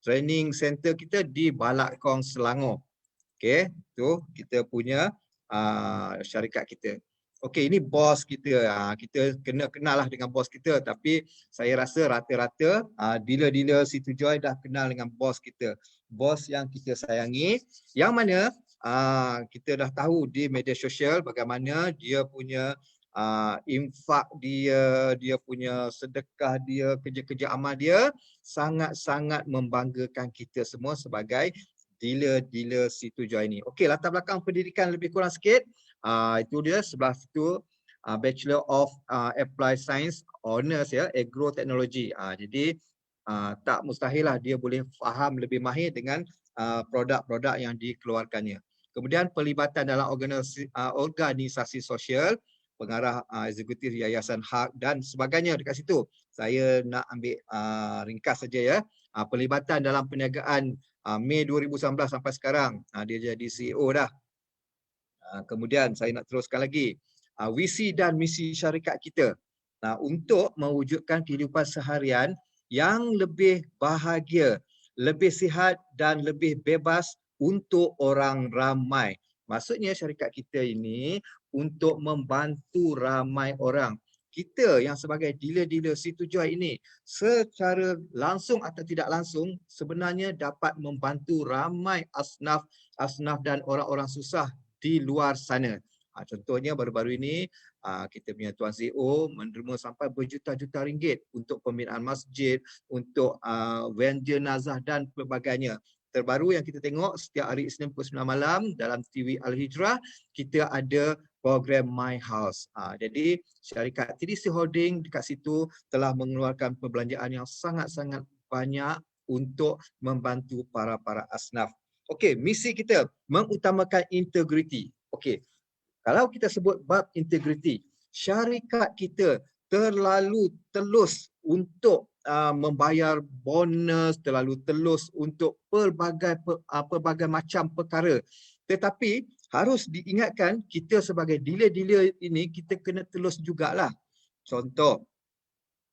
Training Center kita di Balak Kong, Selangor. Okey, tu kita punya syarikat kita. Okey, ini bos kita. Kita kena kenal lah dengan bos kita, tapi saya rasa rata-rata dealer-dealer Situ Joy dah kenal dengan bos kita. Bos yang kita sayangi, yang mana kita dah tahu di media sosial bagaimana dia punya infak dia, dia punya sedekah dia, kerja-kerja amal dia sangat-sangat membanggakan kita semua sebagai dealer-dealer Situ Joy ni. Okey, latar belakang pendidikan lebih kurang sikit. Itu dia sebelah situ, Bachelor of Applied Science Honours ya, Agro-Technology. Jadi tak mustahil lah dia boleh faham lebih mahir dengan produk-produk yang dikeluarkannya. Kemudian pelibatan dalam organisasi sosial, pengarah eksekutif Yayasan Hak dan sebagainya dekat situ. Saya nak ambil ringkas saja ya. Pelibatan dalam perniagaan Mei 2019 sampai sekarang, dia jadi CEO dah. Kemudian saya nak teruskan lagi, visi dan misi syarikat kita untuk mewujudkan kehidupan seharian yang lebih bahagia, lebih sihat dan lebih bebas untuk orang ramai. Maksudnya syarikat kita ini untuk membantu ramai orang. Kita yang sebagai dealer-dealer Situ Joy ini secara langsung atau tidak langsung sebenarnya dapat membantu ramai asnaf dan orang-orang susah di luar sana. Contohnya baru-baru ini kita punya Tuan CEO menerima sampai berjuta-juta ringgit untuk pembinaan masjid, untuk van jenazah dan pelbagainya. Terbaru yang kita tengok setiap hari Isnin pukul 9 malam dalam TV Al-Hijrah, kita ada program My House. Jadi syarikat TDC Holding dekat situ telah mengeluarkan perbelanjaan yang sangat-sangat banyak untuk membantu para asnaf. Okey, misi kita mengutamakan integriti. Okey, kalau kita sebut bab integriti, syarikat kita terlalu telus untuk membayar bonus, terlalu telus untuk pelbagai macam perkara. Tetapi harus diingatkan kita sebagai dealer-dealer ini kita kena telus jugalah. Contoh,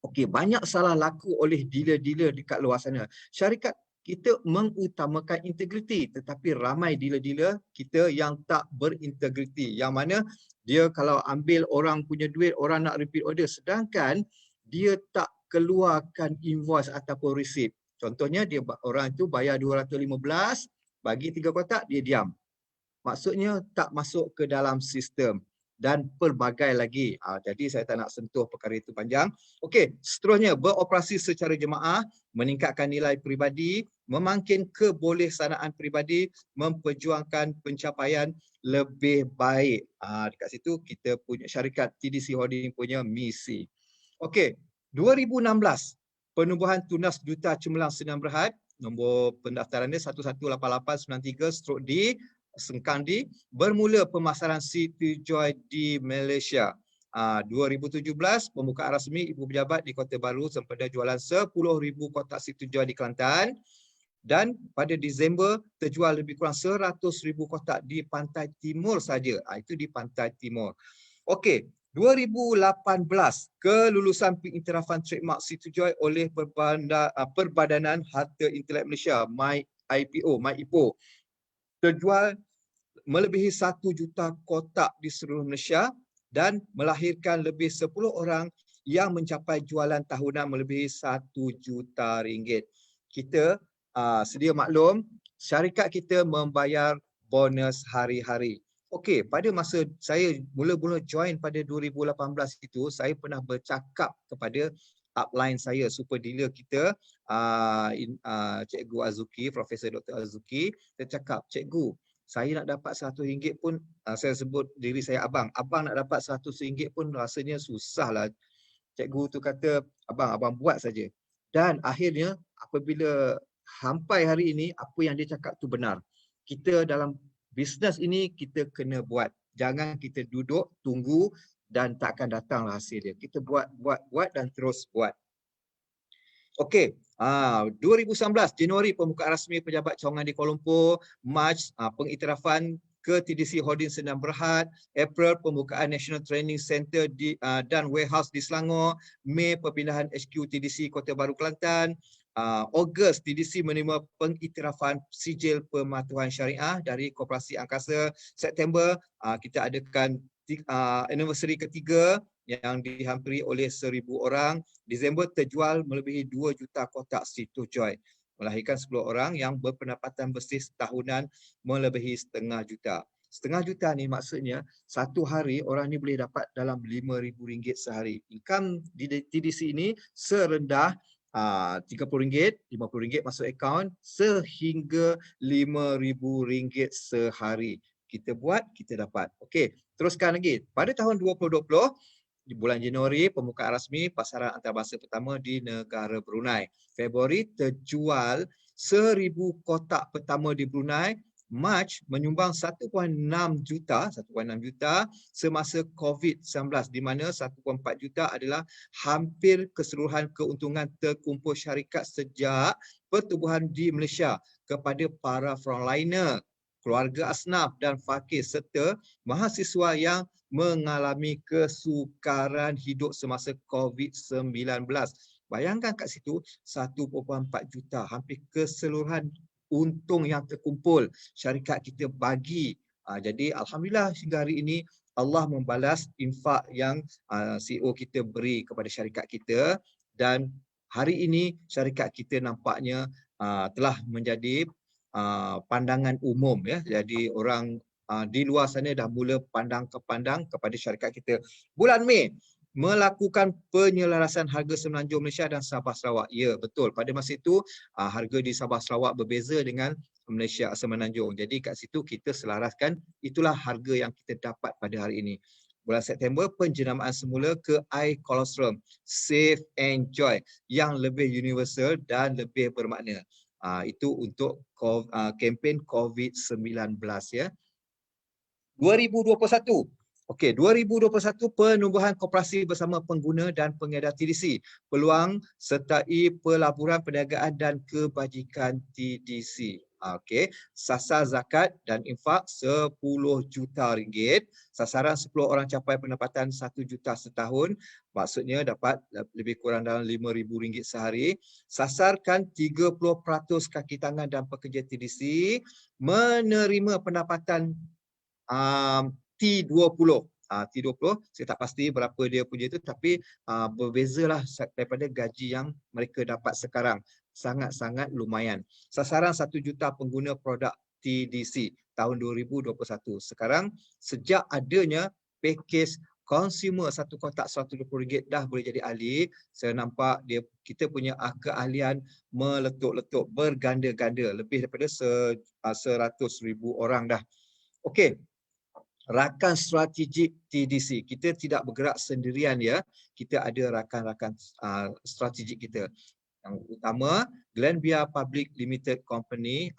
okey, banyak salah laku oleh dealer-dealer dekat luar sana. Syarikat kita mengutamakan integriti, tetapi ramai dealer-dealer kita yang tak berintegriti. Yang mana dia kalau ambil orang punya duit, orang nak repeat order, sedangkan dia tak keluarkan invoice ataupun receipt. Contohnya dia orang itu bayar 215, bagi 3 kotak, dia diam. Maksudnya tak masuk ke dalam sistem dan pelbagai lagi. Jadi saya tak nak sentuh perkara itu panjang. Okey, seterusnya beroperasi secara jemaah, meningkatkan nilai peribadi, memangkin kebolehsanaan peribadi, memperjuangkan pencapaian lebih baik. Dekat situ kita punya syarikat TDC Holding punya misi. Okey, 2016 penubuhan tunas Duta Cemerlang Sdn Bhd, nombor pendaftaran dia 118893/D Sengkang bermula pemasaran Situ Joy di Malaysia. 2017 pembukaan rasmi ibu pejabat di Kota Baru sempena jualan 10,000 kotak Situ Joy di Kelantan, dan pada Disember terjual lebih kurang 100,000 kotak di Pantai Timur saja. Itu di Pantai Timur. Okey, 2018 kelulusan pengiktirafan trademark Situ Joy oleh Perbadanan Harta Intelek Malaysia, MyIPO. Terjual melebihi 1 juta kotak di seluruh Malaysia dan melahirkan lebih 10 orang yang mencapai jualan tahunan melebihi 1 juta ringgit. Kita sedia maklum, syarikat kita membayar bonus hari-hari. Okey, pada masa saya mula-mula join pada 2018 itu, saya pernah bercakap kepada upline saya, super dealer kita, Cikgu Azuki, Profesor Dr. Azuki. Saya cakap, cikgu, saya nak dapat RM100 pun, saya sebut diri saya abang. Abang nak dapat RM100 pun rasanya susah lah. Cikgu tu kata, abang buat saja. Dan akhirnya apabila sampai hari ini, apa yang dia cakap tu benar. Kita dalam bisnes ini kita kena buat. Jangan kita duduk, tunggu dan takkan datanglah hasil dia. Kita buat dan terus buat. Okey, 2019 Januari pembukaan rasmi pejabat cawangan di Kuala Lumpur, Mac pengiktirafan ke TDC Holding Sdn Bhd, April pembukaan National Training Center dan warehouse di Selangor, Mei perpindahan HQ TDC Kota Baru Kelantan, Ogos TDC menerima pengiktirafan sijil pematuhan syariah dari Koperasi Angkasa. September kita adakan anniversary ketiga yang dihampiri oleh 1,000 orang. Disember terjual melebihi 2 juta kotak situs Joy, melahirkan 10 orang yang berpendapatan bersih tahunan melebihi setengah juta. Setengah juta ni maksudnya satu hari orang ni boleh dapat dalam RM5,000 sehari. Income di TDC ini serendah RM30, RM50 masuk akaun sehingga RM5,000 sehari. Kita buat, kita dapat. Okey, teruskan lagi. Pada tahun 2020, di bulan Januari, pembukaan rasmi pasaran antarabangsa pertama di negara Brunei. Februari terjual 1,000 kotak pertama di Brunei. Mac menyumbang 1.6 juta semasa COVID-19, di mana 1.4 juta adalah hampir keseluruhan keuntungan terkumpul syarikat sejak pertubuhan di Malaysia kepada para frontliner, keluarga asnaf dan fakir serta mahasiswa yang mengalami kesukaran hidup semasa COVID-19. Bayangkan kat situ 1.4 juta, hampir keseluruhan untung yang terkumpul syarikat kita bagi. Jadi alhamdulillah hingga hari ini Allah membalas infak yang CEO kita beri kepada syarikat kita, dan hari ini syarikat kita nampaknya telah menjadi pandangan umum ya. Jadi orang di luar sana dah mula pandang kepada syarikat kita. Bulan Mei melakukan penyelarasan harga Semenanjung Malaysia dan Sabah Sarawak. Ya, betul. Pada masa itu harga di Sabah Sarawak berbeza dengan Malaysia Semenanjung. Jadi kat situ kita selaraskan, itulah harga yang kita dapat pada hari ini. Bulan September, penjenamaan semula ke air kolostrum Safe and Joy yang lebih universal dan lebih bermakna. Itu untuk kempen COVID-19 ya. 2021. Okey, 2021 penumbuhan koperasi bersama pengguna dan pengedar TDC. Peluang sertai pelaburan perniagaan dan kebajikan TDC. Okey, sasar zakat dan infak RM10 juta. Sasaran 10 orang capai pendapatan 1 juta setahun. Maksudnya dapat lebih kurang dalam RM5,000 sehari. Sasarkan 30% kaki tangan dan pekerja TDC menerima pendapatan T20. T20 saya tak pasti berapa dia punya itu, tapi berbezalah daripada gaji yang mereka dapat sekarang. Sangat-sangat lumayan. Sasaran 1 juta pengguna produk TDC tahun 2021. Sekarang sejak adanya pakej consumer satu kotak RM120 dah boleh jadi ahli. Saya nampak kita punya keahlian meletup-letup berganda-ganda, lebih daripada 100,000 orang dah. Okey. Rakan strategik TDC. Kita tidak bergerak sendirian ya. Kita ada rakan-rakan strategik kita. Yang utama, Glenbia Public Limited Company,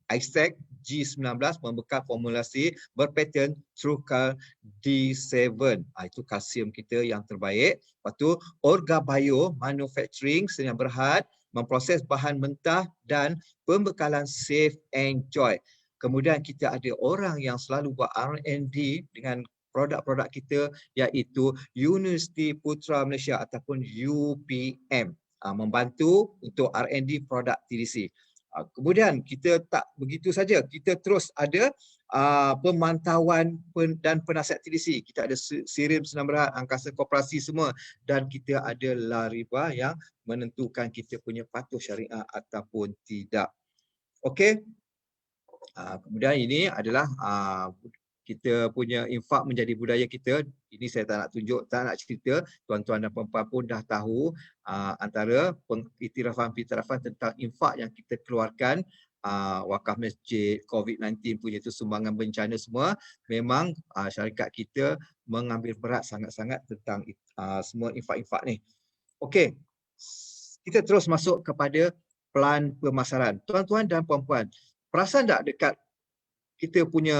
ISEC G19 membekal formulasi berpaten Trucal D7. Itu kalsium kita yang terbaik. Lepas tu, Orga Bio Manufacturing Sdn Bhd memproses bahan mentah dan pembekalan Safe and Joy. Kemudian kita ada orang yang selalu buat R&D dengan produk-produk kita, iaitu Universiti Putra Malaysia ataupun UPM, membantu untuk R&D produk TDC. Kemudian kita tak begitu saja, kita terus ada pemantauan dan penasihat TDC. Kita ada Sirim Sdn Bhd, Angkasa Koperasi semua, dan kita ada Lariba yang menentukan kita punya patuh syariah ataupun tidak. Okey. Kemudian ini adalah kita punya infak menjadi budaya kita. Ini saya tak nak tunjuk, tak nak cerita. Tuan-tuan dan puan-puan pun dah tahu antara pengiktirafan tentang infak yang kita keluarkan. Wakaf masjid, COVID-19 punya itu sumbangan bencana semua. Memang syarikat kita mengambil berat sangat-sangat tentang semua infak-infak ni. Okey, kita terus masuk kepada pelan pemasaran. Tuan-tuan dan puan-puan, perasan tak dekat kita punya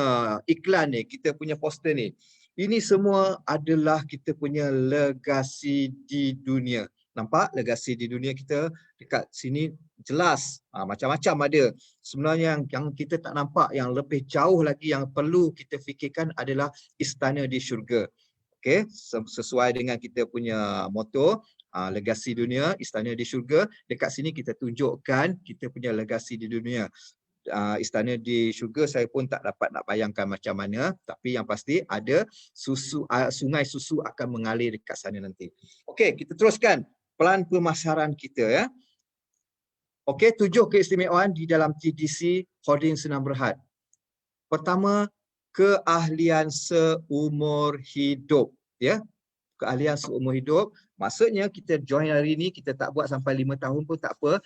iklan ni, kita punya poster ni? Ini semua adalah kita punya legasi di dunia. Nampak legasi di dunia kita dekat sini jelas. Macam-macam ada. Sebenarnya yang kita tak nampak, yang lebih jauh lagi yang perlu kita fikirkan adalah istana di syurga. Okey, sesuai dengan kita punya moto, legasi dunia, istana di syurga. Dekat sini kita tunjukkan kita punya legasi di dunia. Istana di syurga saya pun tak dapat nak bayangkan macam mana, tapi yang pasti ada sungai susu akan mengalir dekat sana nanti. Okey, kita teruskan pelan pemasaran kita ya. Okey, 7 keistimewaan di dalam TDC Holding Senang Berhad. Pertama, keahlian seumur hidup ya. Keahlian seumur hidup, maksudnya kita join hari ni, kita tak buat sampai 5 tahun pun tak apa.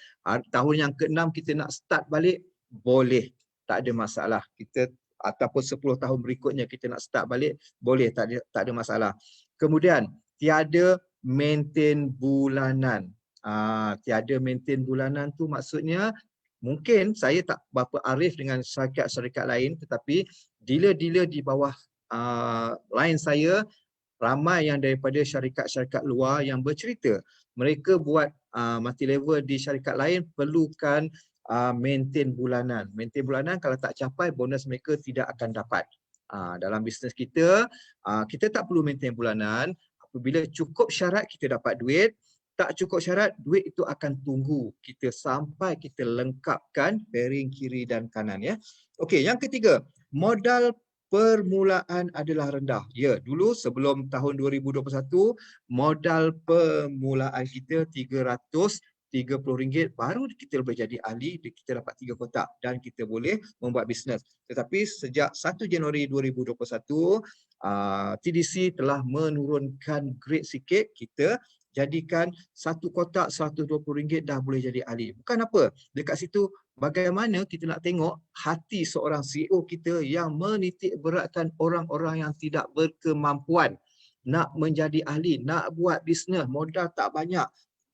Tahun yang ke-6 kita nak start balik, boleh, tak ada masalah. Kita ataupun 10 tahun berikutnya kita nak start balik, boleh, tak ada masalah. Kemudian tiada maintain bulanan. Tiada maintain bulanan tu maksudnya mungkin saya tak berapa arif dengan syarikat-syarikat lain, tetapi dealer-dealer di bawah line saya ramai yang daripada syarikat-syarikat luar yang bercerita mereka buat multi level di syarikat lain perlukan maintain bulanan. Maintain bulanan kalau tak capai bonus mereka tidak akan dapat. Dalam bisnes kita, kita tak perlu maintain bulanan. Apabila cukup syarat kita dapat duit, tak cukup syarat duit itu akan tunggu kita sampai kita lengkapkan bearing kiri dan kanan ya. Okey, yang ketiga, modal permulaan adalah rendah. Ya, dulu sebelum tahun 2021, modal permulaan kita RM330 baru kita boleh jadi ahli, kita dapat 3 kotak dan kita boleh membuat bisnes. Tetapi sejak 1 Januari 2021, TDC telah menurunkan grade sikit, kita jadikan 1 kotak RM120 dah boleh jadi ahli. Bukan apa, dekat situ bagaimana kita nak tengok hati seorang CEO kita yang menitik beratkan orang-orang yang tidak berkemampuan nak menjadi ahli, nak buat bisnes, modal tak banyak.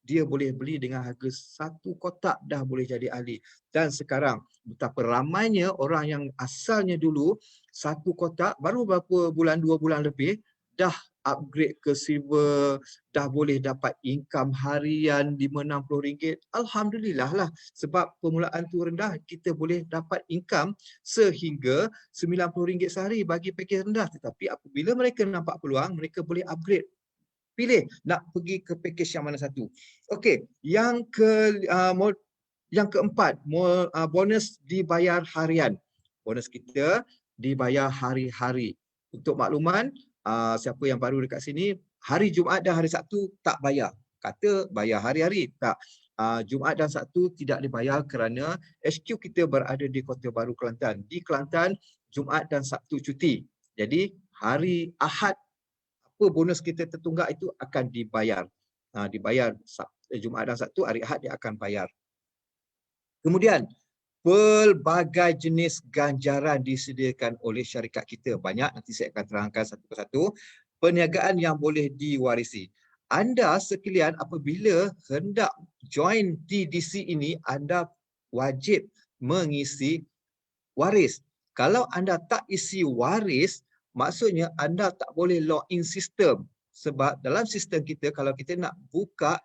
Dia boleh beli dengan harga 1 kotak dah boleh jadi ahli. Dan sekarang betapa ramainya orang yang asalnya dulu 1 kotak baru berapa bulan, 2 bulan lebih dah upgrade ke silver, dah boleh dapat income harian RM50-60. Alhamdulillah lah, sebab permulaan tu rendah, kita boleh dapat income sehingga RM90 sehari bagi pakej rendah. Tetapi apabila mereka nampak peluang, mereka boleh upgrade. Pilih nak pergi ke pakej yang mana satu. Okey, yang keempat, bonus dibayar harian. Bonus kita dibayar hari-hari. Untuk makluman, siapa yang baru dekat sini, hari Jumaat dan hari Sabtu tak bayar. Kata bayar hari-hari, tak. Jumaat dan Sabtu tidak dibayar kerana HQ kita berada di Kota Baru, Kelantan. Di Kelantan, Jumaat dan Sabtu cuti. Jadi hari Ahad, apa bonus kita tertunggak itu akan dibayar. Dibayar Jumaat dan Sabtu, hari Ahad dia akan bayar. Kemudian, pelbagai jenis ganjaran disediakan oleh syarikat kita. Banyak, nanti saya akan terangkan satu persatu. Perniagaan yang boleh diwarisi. Anda sekalian apabila hendak join TDC ini, anda wajib mengisi waris. Kalau anda tak isi waris, maksudnya anda tak boleh login sistem. Sebab dalam sistem kita, kalau kita nak buka,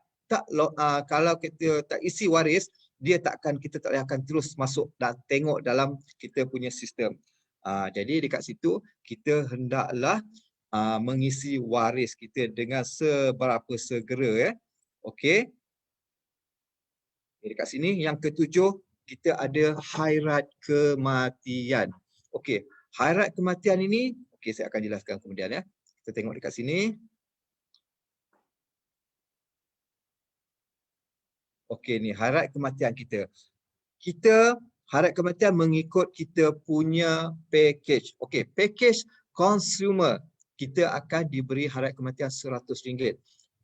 kalau kita tak isi waris, kita tak akan terus masuk dan tengok dalam kita punya sistem. Jadi dekat situ, kita hendaklah mengisi waris kita dengan seberapa segera. Okey. Dekat sini, yang ketujuh, kita ada hairat kematian. Okey, hairat kematian ini, okey, saya akan jelaskan kemudian ya. Kita tengok dekat sini. Okey, ni hairat kematian kita. Hairat kematian mengikut kita punya package. Okey, package consumer, kita akan diberi hairat kematian RM100.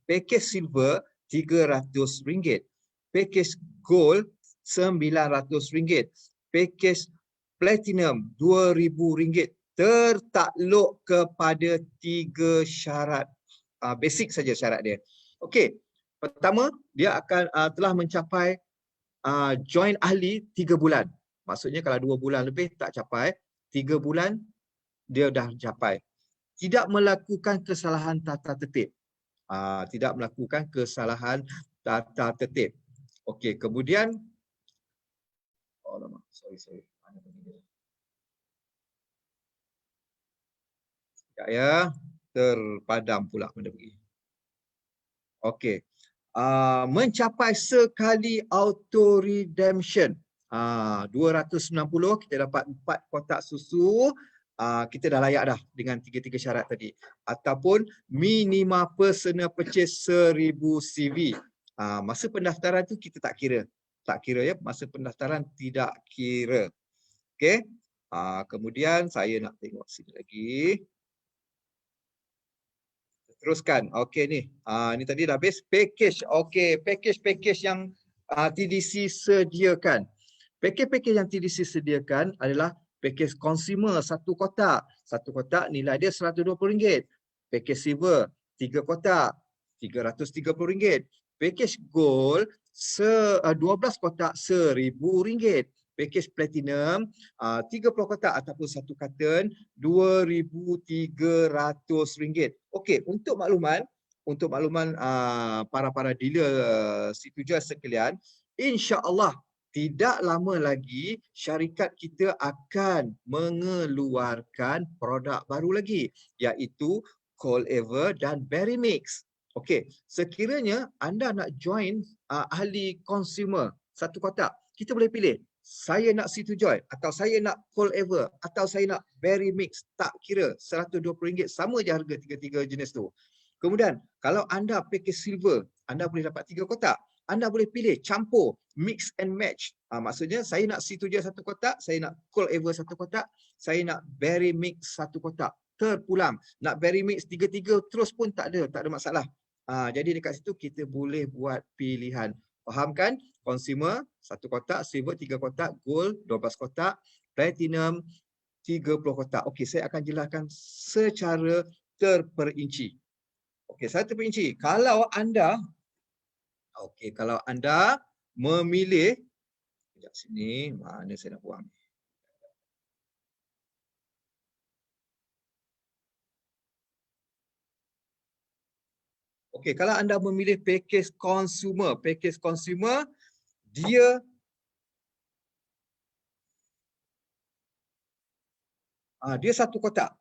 Package silver RM300. Package gold RM900. Package platinum RM2,000. Tertakluk kepada 3 syarat. Basic saja syarat dia. Okey, pertama, dia akan telah mencapai join ahli 3 bulan. Maksudnya kalau 2 bulan lebih tak capai, 3 bulan dia dah capai. Tidak melakukan kesalahan tata tertib. Tidak melakukan kesalahan tata tertib. Okey, kemudian sorry. Sekejap ya, terpadam pula benda pergi. Okey. mencapai sekali auto redemption. 290 kita dapat 4 kotak susu. Kita dah layak dah dengan 3 syarat tadi. Ataupun minima personal purchase 1000 CV. Masa pendaftaran tu kita tak kira. Tak kira ya, masa pendaftaran tidak kira. Okey. Kemudian saya nak tengok sini lagi. Teruskan. Okey ni. Ni tadi dah habis. Package. Okey, package yang TDC sediakan. Package yang TDC sediakan adalah package consumer 1 kotak. 1 kotak nilai dia RM120. Package silver 3 kotak RM330. Package gold 12 kotak RM1000. Package platinum 30 kotak ataupun 1 karton RM2300. Okey, untuk makluman para dealer Situ Jual sekalian, insya-Allah tidak lama lagi syarikat kita akan mengeluarkan produk baru lagi, iaitu Cold Ever dan Berry Mix. Okey, sekiranya anda nak join ahli consumer 1 kotak, kita boleh pilih. Saya nak Situ Joy atau saya nak Cold Ever atau saya nak Berry Mix, tak kira RM120, sama je harga 3 jenis tu. Kemudian kalau anda package silver, anda boleh dapat 3 kotak. Anda boleh pilih campur, mix and match. Maksudnya saya nak Situ Joy 1 kotak, saya nak Cold Ever 1 kotak, saya nak Berry Mix 1 kotak. Terpulang. Nak Berry Mix 3 terus pun tak ada masalah. Jadi dekat situ kita boleh buat pilihan. Faham kan? Consumer 1 kotak, silver 3 kotak, gold 12 kotak, platinum 30 kotak. Okey, saya akan jelaskan secara terperinci. Okey, saya terperinci. Kalau anda memilih, sekejap sini, mana saya nak buang. Okey, kalau anda memilih package consumer dia dia 1 kotak.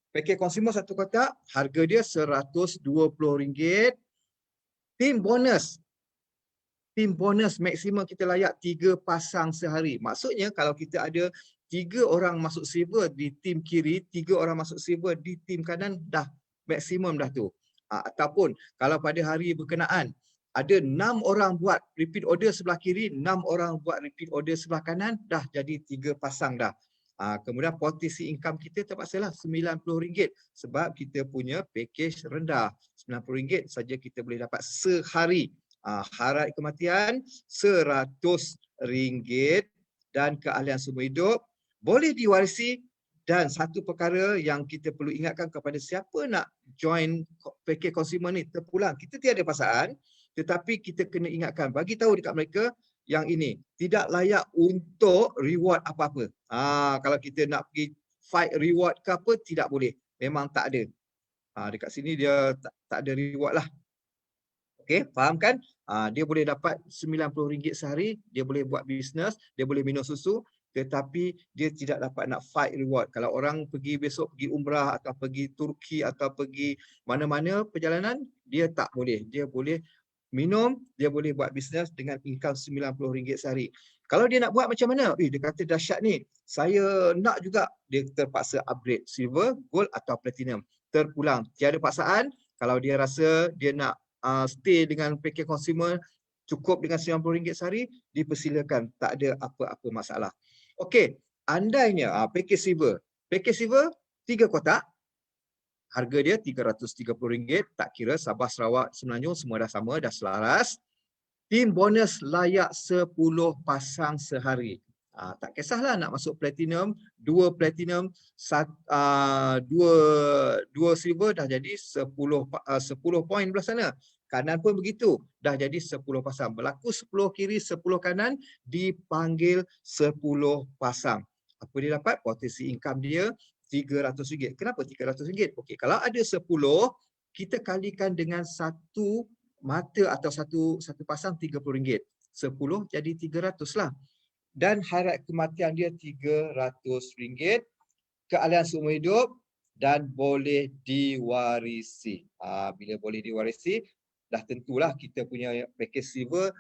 Package consumer 1 kotak, harga dia RM120. Team bonus maksimum kita layak 3 pasang sehari. Maksudnya kalau kita ada 3 orang masuk silver di tim kiri, 3 orang masuk silver di tim kanan, dah maksimum dah tu. Ataupun kalau pada hari berkenaan ada 6 orang buat repeat order sebelah kiri, 6 orang buat repeat order sebelah kanan, dah jadi 3 pasang dah. Kemudian potensi income kita terpaksalah RM90 sebab kita punya package rendah. RM90 saja kita boleh dapat sehari. Harat kematian RM100 dan keahlian seumur hidup boleh diwarisi. Dan satu perkara yang kita perlu ingatkan kepada siapa nak join package consumer ni, terpulang kita tiada paksaan, tetapi kita kena ingatkan, bagi tahu dekat mereka yang ini tidak layak untuk reward apa-apa. Kalau kita nak pergi fight reward ke apa, tidak boleh, memang tak ada. Dekat sini dia tak ada reward lah. Okey, faham kan? Dia boleh dapat RM90 sehari, dia boleh buat bisnes, dia boleh minum susu, tetapi dia tidak dapat nak fight reward. Kalau orang pergi besok pergi umrah atau pergi Turki atau pergi mana-mana perjalanan, dia tak boleh. Dia boleh minum, dia boleh buat bisnes dengan income RM90 sehari. Kalau dia nak buat macam mana? Dia kata dahsyat ni, saya nak juga, dia terpaksa upgrade silver, gold atau platinum. Terpulang, tiada paksaan. Kalau dia rasa dia nak stay dengan package consumer cukup dengan RM90 sehari, dipersilakan, tak ada apa-apa masalah. Okey, andainya package silver 3 kotak, harga dia RM330, tak kira Sabah, Sarawak, Semenanjung semua dah sama, dah selaras. Tim bonus layak 10 pasang sehari. Tak kisahlah nak masuk platinum, 2 platinum, 2 silver, dah jadi 10 poin belah sana. Kanan pun begitu, dah jadi 10 pasang. Berlaku 10 kiri, 10 kanan, dipanggil 10 pasang. Apa dia dapat? Potensi income dia RM300. Kenapa RM300? Okey, kalau ada 10, kita kalikan dengan 1 mata atau satu pasang RM30. 10 jadi 300 lah. Dan harat kematian dia RM300. Keahlian seumur hidup dan boleh diwarisi. Bila boleh diwarisi, dah tentulah kita punya package silver,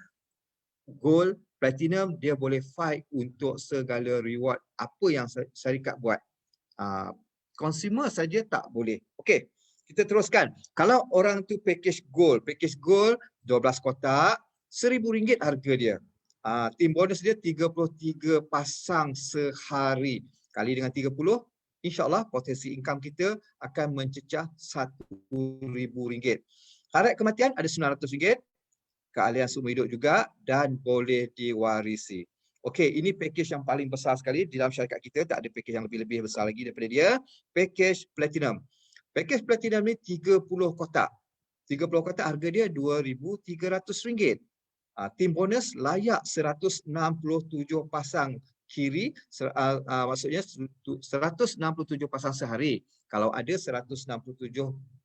gold, platinum, dia boleh fight untuk segala reward apa yang syarikat buat. Consumer saja tak boleh. Okey, kita teruskan. Kalau orang tu package gold 12 kotak, RM1,000 harga dia. Team bonus dia 33 pasang sehari. Kali dengan 30, insyaAllah potensi income kita akan mencecah RM1,000. Harap kematian ada RM900, keahlian seumur hidup juga, dan boleh diwarisi. Okey, ini package yang paling besar sekali di dalam syarikat kita. Tak ada package yang lebih besar lagi daripada dia. Package platinum. Package platinum ni 30 kotak. 30 kotak harga dia RM2,300. Team bonus layak 167 pasang kiri, maksudnya 167 pasang sehari. Kalau ada 167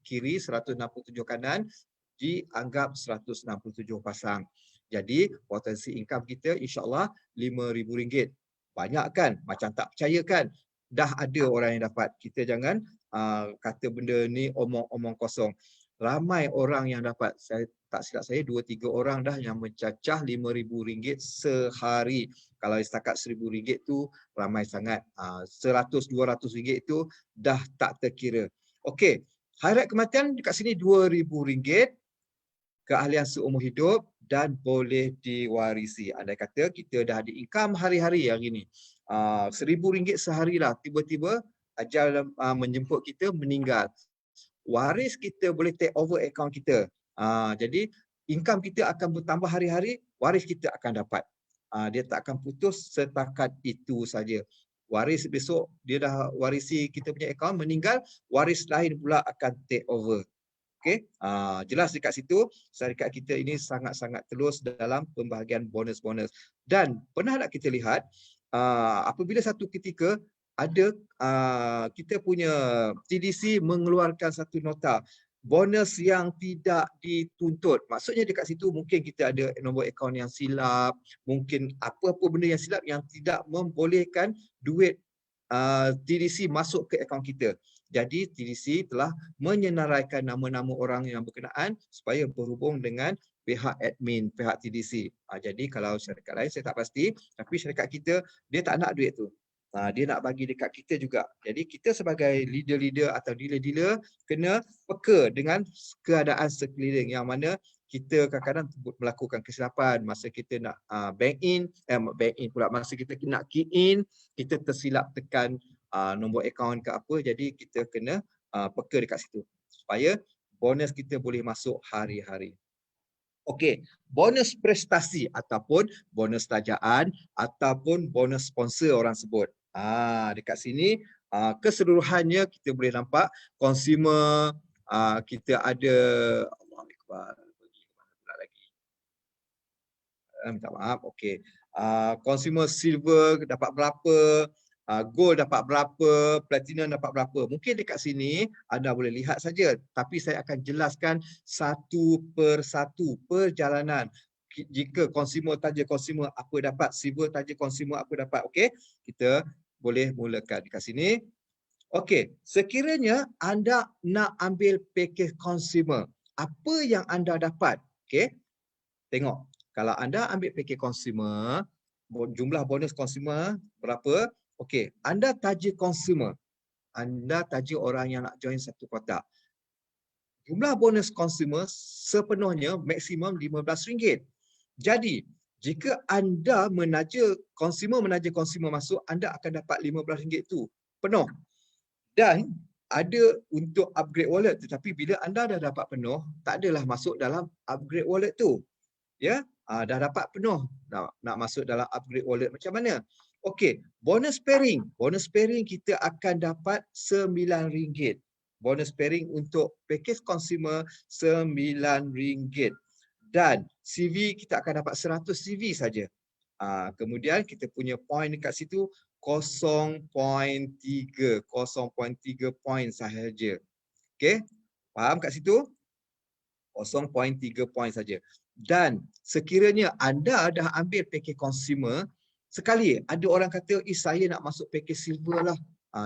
kiri, 167 kanan, dianggap 167 pasang. Jadi potensi income kita insya-Allah RM5,000. Banyak kan? Macam tak percaya kan? Dah ada orang yang dapat. Kita jangan kata benda ni omong-omong kosong. Ramai orang yang dapat. Saya tak silap saya 2-3 orang dah yang mencacah RM5,000 sehari. Kalau setakat RM1,000 tu ramai sangat. RM100-200 tu dah tak terkira. Okey, hairat kematian dekat sini RM2,000, keahlian seumur hidup dan boleh diwarisi. Andai kata kita dah ada income hari-hari hari ni, RM1,000 sehari lah, tiba-tiba ajal menjemput kita, meninggal. Waris kita boleh take over account kita. Jadi income kita akan bertambah hari-hari, waris kita akan dapat. Dia tak akan putus setakat itu saja. Waris besok dia dah warisi kita punya account, meninggal, waris lain pula akan take over. Okey, jelas dekat situ syarikat kita ini sangat-sangat telus dalam pembahagian bonus-bonus. Dan pernah tak kita lihat apabila satu ketika ada kita punya TDC mengeluarkan satu nota bonus yang tidak dituntut. Maksudnya dekat situ mungkin kita ada nombor akaun yang silap, mungkin apa-apa benda yang silap yang tidak membolehkan duit TDC masuk ke akaun kita. Jadi TDC telah menyenaraikan nama-nama orang yang berkenaan supaya berhubung dengan pihak admin, pihak TDC. Jadi kalau syarikat lain saya tak pasti, tapi syarikat kita dia tak nak duit tu. Dia nak bagi dekat kita juga. Jadi kita sebagai leader-leader atau dealer-dealer kena peka dengan keadaan sekeliling yang mana kita kadang-kadang melakukan kesilapan masa kita nak bank in pula, masa kita nak key in, kita tersilap tekan nombor akaun ke apa, jadi kita kena peka dekat situ supaya bonus kita boleh masuk hari-hari. Okey, bonus prestasi ataupun bonus tajaan ataupun bonus sponsor orang sebut. Dekat sini keseluruhannya kita boleh nampak consumer, kita ada Allahuakbar, minta maaf. Okey. Consumer silver dapat berapa, gold dapat berapa, platinum dapat berapa. Mungkin dekat sini anda boleh lihat saja, tapi saya akan jelaskan satu persatu perjalanan. Jika consumer taja consumer apa dapat, silver taja consumer apa dapat. Okey, kita boleh mulakan dekat sini. Okey, sekiranya anda nak ambil package consumer, apa yang anda dapat? Okey, tengok. Kalau anda ambil package consumer, jumlah bonus consumer berapa? Okey, anda taja consumer. Anda taja orang yang nak join satu kotak. Jumlah bonus consumer sepenuhnya maksimum RM15. Jadi, jika anda menaja consumer masuk, anda akan dapat RM15 tu penuh. Dan ada untuk upgrade wallet, tetapi bila anda dah dapat penuh, tak adalah masuk dalam upgrade wallet tu. Ya, dah dapat penuh, nak masuk dalam upgrade wallet macam mana? Okey, bonus pairing. Bonus pairing kita akan dapat RM9. Bonus pairing untuk package consumer RM9. Dan CV kita akan dapat 100 CV saja. Kemudian kita punya point dekat situ 0.3 point sahaja. Okey, faham kat situ? 0.3 point saja. Dan sekiranya anda dah ambil package consumer, sekali ada orang kata, saya nak masuk package silver lah.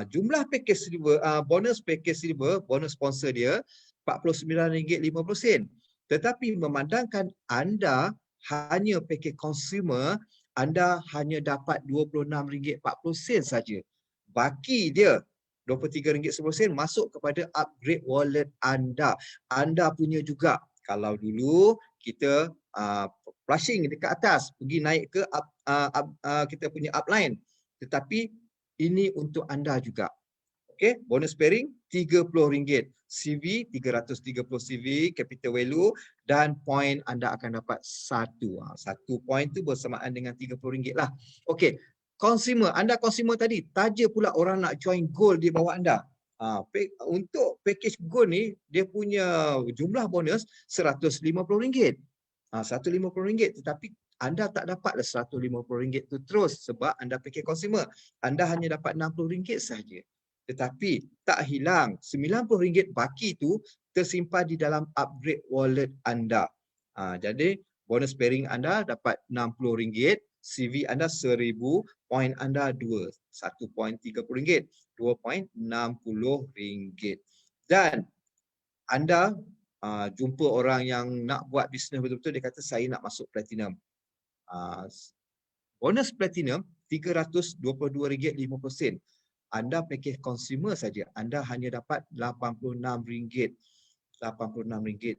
Jumlah package silver, bonus package silver, bonus sponsor dia RM49.50. Tetapi memandangkan anda hanya package consumer, anda hanya dapat RM26.40 saja. Baki dia RM23.10 masuk kepada upgrade wallet anda. Anda punya juga. Kalau dulu kita flushing dekat atas, pergi naik ke kita punya upline. Tetapi ini untuk anda juga. Okey, bonus pairing RM30. CV 330 CV, capital value dan point anda akan dapat satu. Satu point tu bersamaan dengan RM30 lah. Okey, consumer, anda consumer tadi, taja pula orang nak join gold di bawah anda. Untuk package gold ni, dia punya jumlah bonus RM150. RM150, tetapi anda tak dapatlah RM150 tu terus sebab anda package consumer. Anda hanya dapat RM60 sahaja. Tetapi tak hilang, RM90 baki tu tersimpan di dalam upgrade wallet anda. Jadi bonus pairing anda dapat RM60, CV anda RM1,000, point anda 2, 1.30, RM2.60. Dan anda jumpa orang yang nak buat bisnes betul-betul, dia kata saya nak masuk platinum. Bonus platinum RM322.50. Anda package consumer saja, anda hanya dapat RM86. RM86.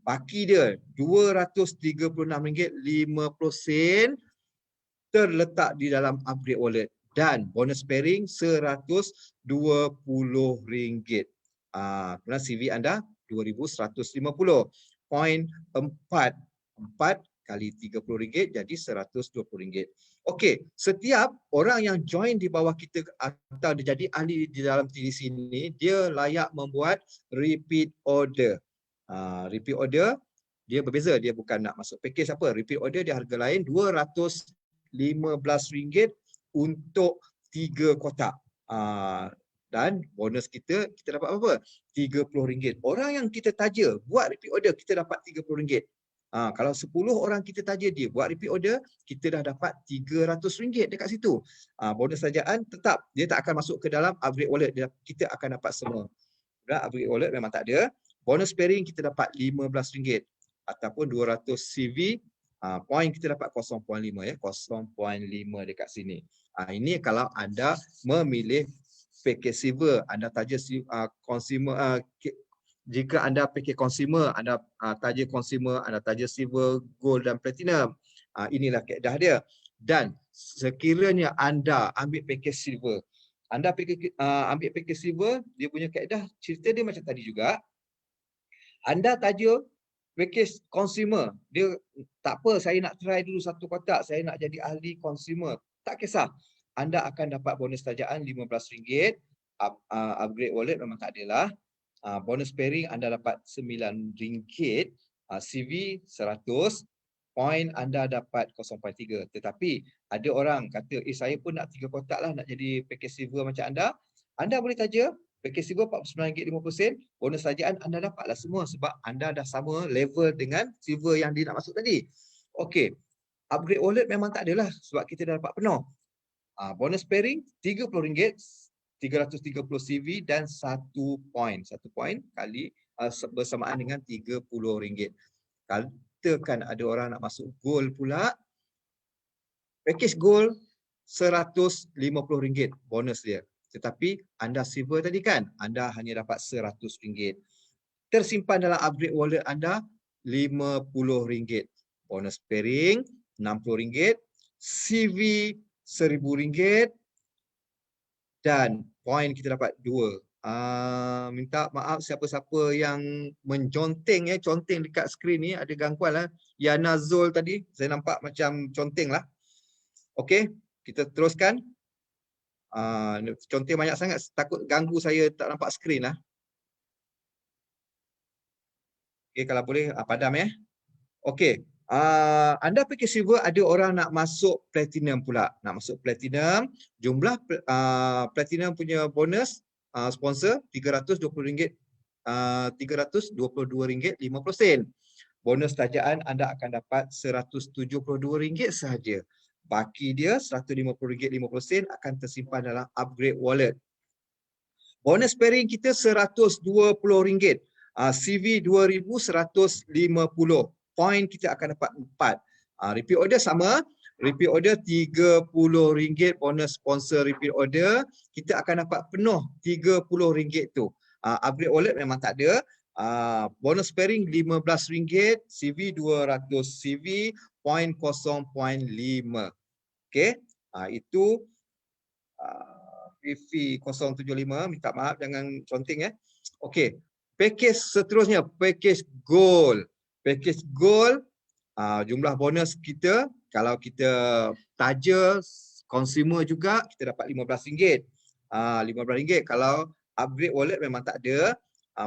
Baki dia RM236.50 terletak di dalam upgrade wallet dan bonus pairing RM120. Kemudian CV anda 2,150. Point 4 kali RM30 jadi RM120. Okey, setiap orang yang join di bawah kita atau dia jadi ahli di dalam TDC ini, dia layak membuat repeat order. Repeat order dia berbeza, dia bukan nak masuk package apa. Repeat order dia harga lain RM215 untuk 3 kotak. Dan bonus kita dapat apa? RM30. Orang yang kita taja buat repeat order, kita dapat RM30. Kalau 10 orang kita taja dia buat repeat order, kita dah dapat RM300 dekat situ. Bonus tajaan tetap, dia tak akan masuk ke dalam upgrade wallet, kita akan dapat semua. Upgrade wallet memang tak ada. Bonus pairing kita dapat RM15 ataupun 200 CV. Point kita dapat 0.5 ya, 0.5 dekat sini. Ini kalau anda memilih package silver, anda taja consumer. Jika anda package consumer, anda taja consumer, anda taja silver, gold dan platinum. Inilah kaedah dia. Dan sekiranya anda ambil package silver, anda ambil package silver, dia punya kaedah cerita dia macam tadi juga. Anda taja package consumer, dia tak apa, saya nak try dulu satu kotak, saya nak jadi ahli consumer. Tak kisah. Anda akan dapat bonus tajaan RM15. Upgrade wallet memang tak adalah. Bonus pairing anda dapat RM9. CV 100. Point anda dapat 0.3. Tetapi ada orang kata, saya pun nak 3 kotak lah nak jadi package silver macam anda. Anda boleh taja package silver RM49.50. Bonus tajaan anda dapatlah semua sebab anda dah sama level dengan silver yang dia nak masuk tadi. Okey. Upgrade wallet memang tak adalah sebab kita dah dapat penuh. Bonus pairing RM30, 330 CV dan 1 point. 1 point kali bersamaan dengan RM30. Katakan ada orang nak masuk gold pula. Package gold RM150 bonus dia. Tetapi anda silver tadi kan, anda hanya dapat RM100. Tersimpan dalam upgrade wallet anda RM50. Bonus pairing RM60. CV RM1,000 dan point kita dapat 2. Minta maaf siapa-siapa yang menconteng ya, conteng dekat skrin ni ada gangguan lah. Yana Zul tadi, saya nampak macam conteng lah. Okey, kita teruskan. Conteng banyak sangat, takut ganggu saya tak nampak skrin lah. Okey, kalau boleh padam ya. Okey. Anda package silver, ada orang nak masuk platinum pula. Nak masuk platinum, jumlah platinum punya bonus sponsor RM320, RM322.50. Bonus tajaan anda akan dapat RM172 sahaja. Baki dia RM150.50 akan tersimpan dalam upgrade wallet. Bonus pairing kita RM120. CV 2150. Point kita akan dapat 4. Repeat order sama. Repeat order RM30 bonus sponsor repeat order. Kita akan dapat penuh RM30 tu. Upgrade wallet memang tak ada. Bonus pairing RM15, CV 200 CV, point 0.5. Okey. Itu PV 075, minta maaf jangan conteng ya. Okey. Package seterusnya, package gold. Package gold, jumlah bonus kita kalau kita taja consumer juga kita dapat RM15. RM15. Kalau upgrade wallet memang tak ada.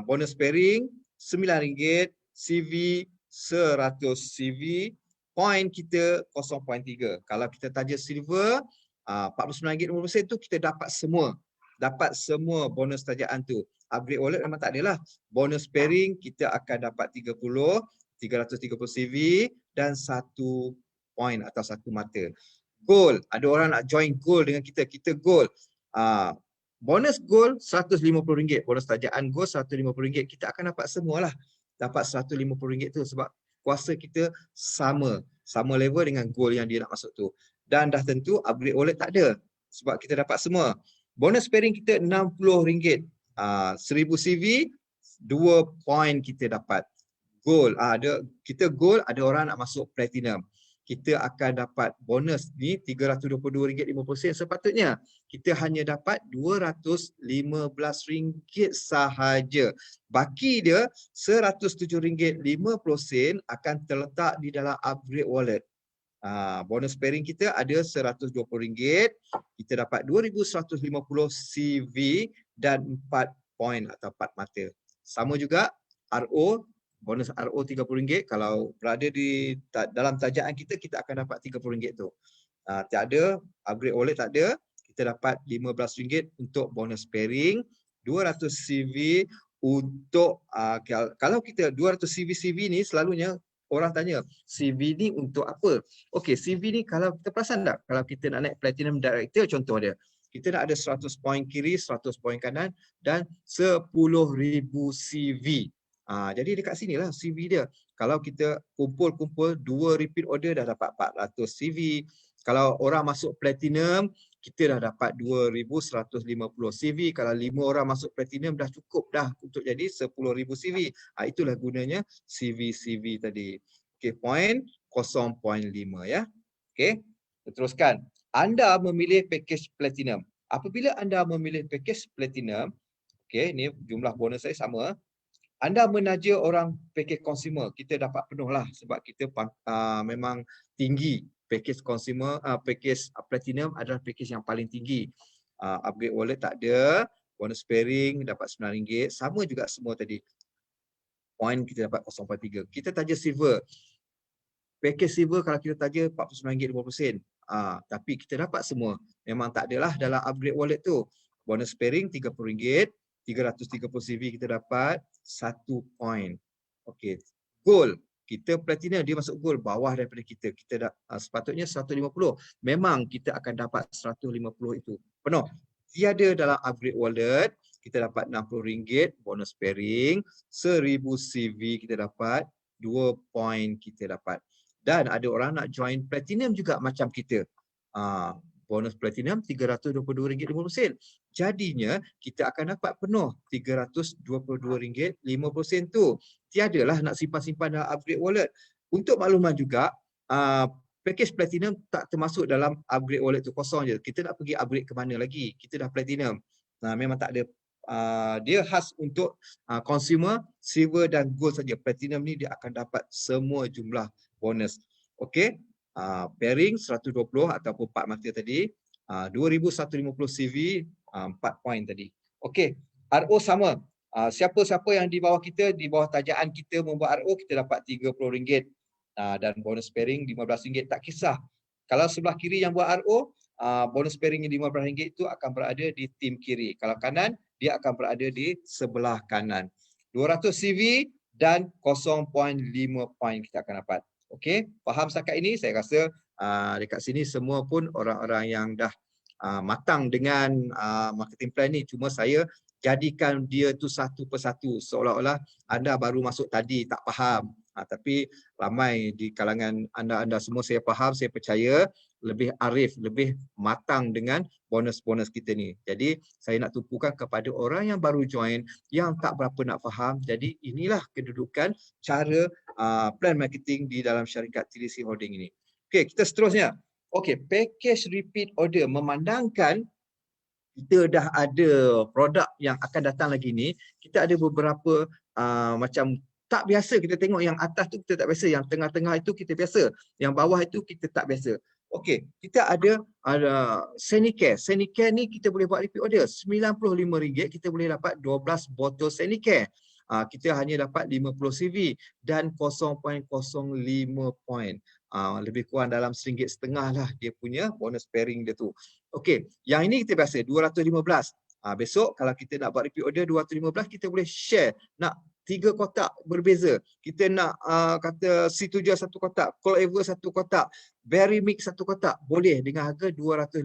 Bonus pairing RM9, CV 100 CV, point kita 0.3. Kalau kita taja silver RM49.50 tu kita dapat semua. Dapat semua bonus tajaan tu. Upgrade wallet memang tak adalah. Bonus pairing kita akan dapat 330 CV dan 1 point atau 1 mata. Gold, ada orang nak join gold dengan kita. Kita gold. Bonus gold RM150. Bonus tajaan gold RM150. Kita akan dapat semualah. Dapat RM150 tu sebab kuasa kita sama. Sama level dengan gold yang dia nak masuk tu. Dan dah tentu upgrade wallet tak ada. Sebab kita dapat semua. Bonus pairing kita RM60. 1000 CV, 2 point kita dapat. Gold, kita gold, ada orang nak masuk platinum. Kita akan dapat bonus ni RM322.50. Sepatutnya kita hanya dapat RM215 sahaja. Baki dia RM107.50 akan terletak di dalam upgrade wallet. Bonus pairing kita ada RM120. Kita dapat 2150 CV dan 4 point atau 4 mata. Sama juga RO, bonus RO RM30. Kalau berada di dalam tajaan kita, kita akan dapat RM30 tu. Tak ada, upgrade wallet tak ada. Kita dapat RM15 untuk bonus pairing, 200 CV untuk kalau kita 200 CV ni selalunya orang tanya, CV ni untuk apa? Okey, CV ni kalau kita perasan tak? Kalau kita nak naik Platinum Director, contoh dia. Kita nak ada 100 poin kiri, 100 poin kanan dan 10,000 CV. Jadi dekat sinilah CV dia. Kalau kita kumpul-kumpul 2 repeat order dah dapat 400 CV. Kalau orang masuk Platinum, kita dah dapat 2,150 CV. Kalau 5 orang masuk Platinum dah cukup dah untuk jadi 10,000 CV. Itulah gunanya CV tadi. Okey, point 0.5 ya. Okey, teruskan. Anda memilih package Platinum. Apabila anda memilih package Platinum, okey, ni jumlah bonus saya sama. Anda menaja orang package consumer, kita dapat penuh lah sebab kita memang tinggi. Package consumer, package platinum adalah package yang paling tinggi. Upgrade wallet tak ada, bonus pairing dapat RM9. Sama juga semua tadi. Point kita dapat 0.3. Kita taja silver. Package silver kalau kita taja RM49.50. Tapi kita dapat semua. Memang tak adalah dalam upgrade wallet tu. Bonus pairing RM30. 330 CV kita dapat 1 point. Okey. Gold. Kita platinum, dia masuk gold bawah daripada kita. Kita sepatutnya 150. Memang kita akan dapat 150 itu. Penuh. Tiada dalam upgrade wallet. Kita dapat RM60 bonus pairing. 1000 CV kita dapat. 2 point kita dapat. Dan ada orang nak join platinum juga macam kita. Bonus platinum RM322.50. Jadinya kita akan dapat penuh RM322.50 tu. Tiadalah nak simpan-simpan dalam upgrade wallet. Untuk makluman juga, package platinum tak termasuk dalam upgrade wallet tu, kosong je. Kita nak pergi upgrade ke mana lagi? Kita dah platinum. Memang tak ada. Dia khas untuk consumer, silver dan gold saja. Platinum ni dia akan dapat semua jumlah bonus. Okey. Pairing 120 ataupun 4 mata tadi, 2,150 CV, 4 point tadi. Okey, RO sama. Siapa-siapa yang di bawah kita, di bawah tajaan kita membuat RO, kita dapat RM30. Dan bonus pairing RM15. Tak kisah. Kalau sebelah kiri yang buat RO, bonus pairing RM15 itu akan berada di tim kiri. Kalau kanan, dia akan berada di sebelah kanan. 200 CV dan 0.5 point kita akan dapat. Okey, faham setakat ini? Saya rasa dekat sini semua pun orang-orang yang dah matang dengan marketing plan ni. Cuma saya jadikan dia tu satu persatu, seolah-olah anda baru masuk tadi tak faham. Tapi ramai di kalangan anda semua saya faham, saya percaya lebih arif, lebih matang dengan bonus-bonus kita ni. Jadi saya nak tumpukan kepada orang yang baru join, yang tak berapa nak faham. Jadi inilah kedudukan cara plan marketing di dalam syarikat TDC Holding ini. Okey, kita seterusnya. Okey, package repeat order, memandangkan kita dah ada produk yang akan datang lagi ni, kita ada beberapa macam tak biasa. Kita tengok yang atas tu kita tak biasa, yang tengah-tengah itu kita biasa, yang bawah itu kita tak biasa. Okey, kita ada Sanicare. Sanicare ni kita boleh buat repeat order. RM95 kita boleh dapat 12 botol Sanicare. Kita hanya dapat 50 CV dan 0.05 point. Lebih kurang dalam RM1.50 lah dia punya bonus pairing dia tu. Okey, yang ini kita biasa 215. Besok kalau kita nak buat repeat order 215, kita boleh share. Nak 3 kotak berbeza. Kita nak kata C7 satu kotak, Cold Ever satu kotak, Berry Mix satu kotak, boleh dengan harga 215.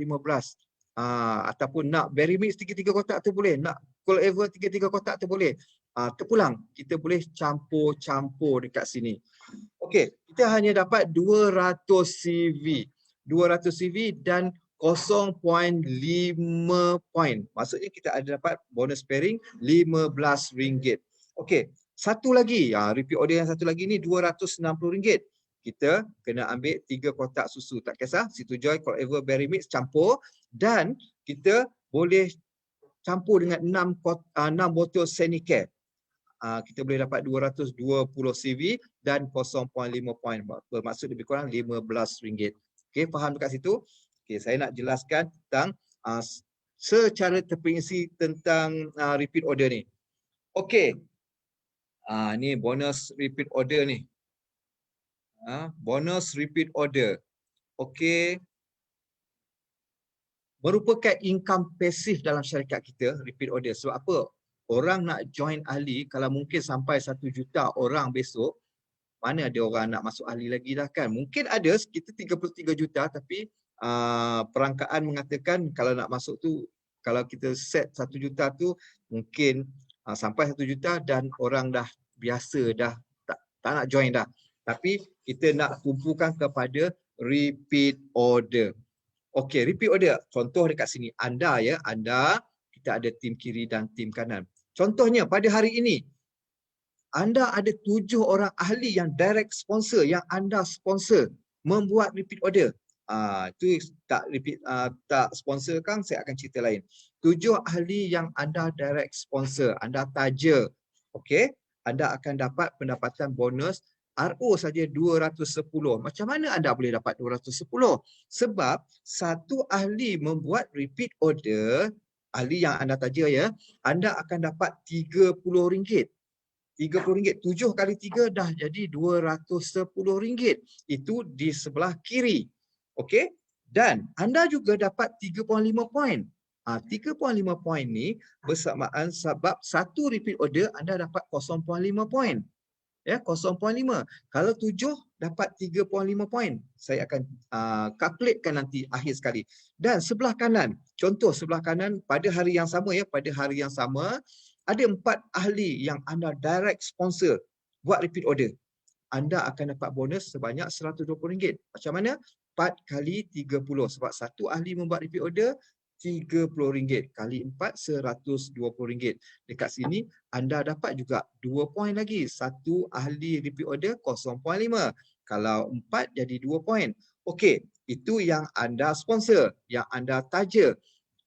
Ataupun nak Berry Mix 3 kotak tu boleh, nak Cold Ever 3 kotak tu boleh. Terpulang, kita boleh campur-campur dekat sini. Okey, kita hanya dapat 200 CV. 200 CV dan 0.5 point. Maksudnya kita ada dapat bonus pairing RM15. Okey, satu lagi, repeat order yang satu lagi ni RM260. Kita kena ambil 3 kotak susu, tak kisah, Situ Joy, Cold Ever, Berry Mix, campur, dan kita boleh campur dengan 6 botol Sanicare. Kita boleh dapat 220 CV dan 0.5 point. Bermaksud lebih kurang RM15. Okey, faham dekat situ? Okey, saya nak jelaskan tentang secara terperinci tentang repeat order ni. Okey. Ni bonus repeat order ni. Bonus repeat order. Okey. Merupakan income pasif dalam syarikat kita, repeat order. Sebab apa? Orang nak join ahli, kalau mungkin sampai 1 juta orang besok, mana ada orang nak masuk ahli lagi dah kan? Mungkin ada kita 33 juta, tapi perangkaan mengatakan kalau nak masuk tu, kalau kita set 1 juta tu, mungkin sampai 1 juta dan orang dah biasa, dah tak nak join dah. Tapi kita nak tumpukan kepada repeat order. Okey, repeat order. Contoh dekat sini, anda, kita ada tim kiri dan tim kanan. Contohnya pada hari ini, anda ada 7 orang ahli yang direct sponsor, yang anda sponsor membuat repeat order. Itu tak sponsor kan, saya akan cerita lain. 7 ahli yang anda direct sponsor, anda taja. Okey, anda akan dapat pendapatan bonus RO saja 210. Macam mana anda boleh dapat 210? Sebab satu ahli membuat repeat order, ahli yang anda taja anda akan dapat RM30. RM30. 7 kali 3 dah jadi RM210. Itu di sebelah kiri. Okey? Dan anda juga dapat 3.5 poin. 3.5 poin ni bersamaan sebab satu repeat order anda dapat 0.5 poin. 0.5. Kalau 7 dapat 3.5 poin. Saya akan calculatekan nanti akhir sekali. Dan sebelah kanan, contoh sebelah kanan pada hari yang sama ada 4 ahli yang anda direct sponsor buat repeat order. Anda akan dapat bonus sebanyak RM120. Macam mana? 4 kali 30. Sebab satu ahli membuat repeat order, RM30. Kali 4, RM120. Dekat sini, anda dapat juga 2 poin lagi. Satu ahli repeat order, 0.5. Kalau 4, jadi 2 poin. Okey, itu yang anda sponsor, yang anda taja.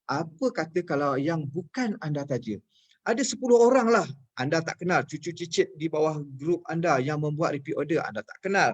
Apa kata kalau yang bukan anda taja? Ada 10 orang lah anda tak kenal, cucu cicit di bawah grup anda yang membuat repeat order, anda tak kenal.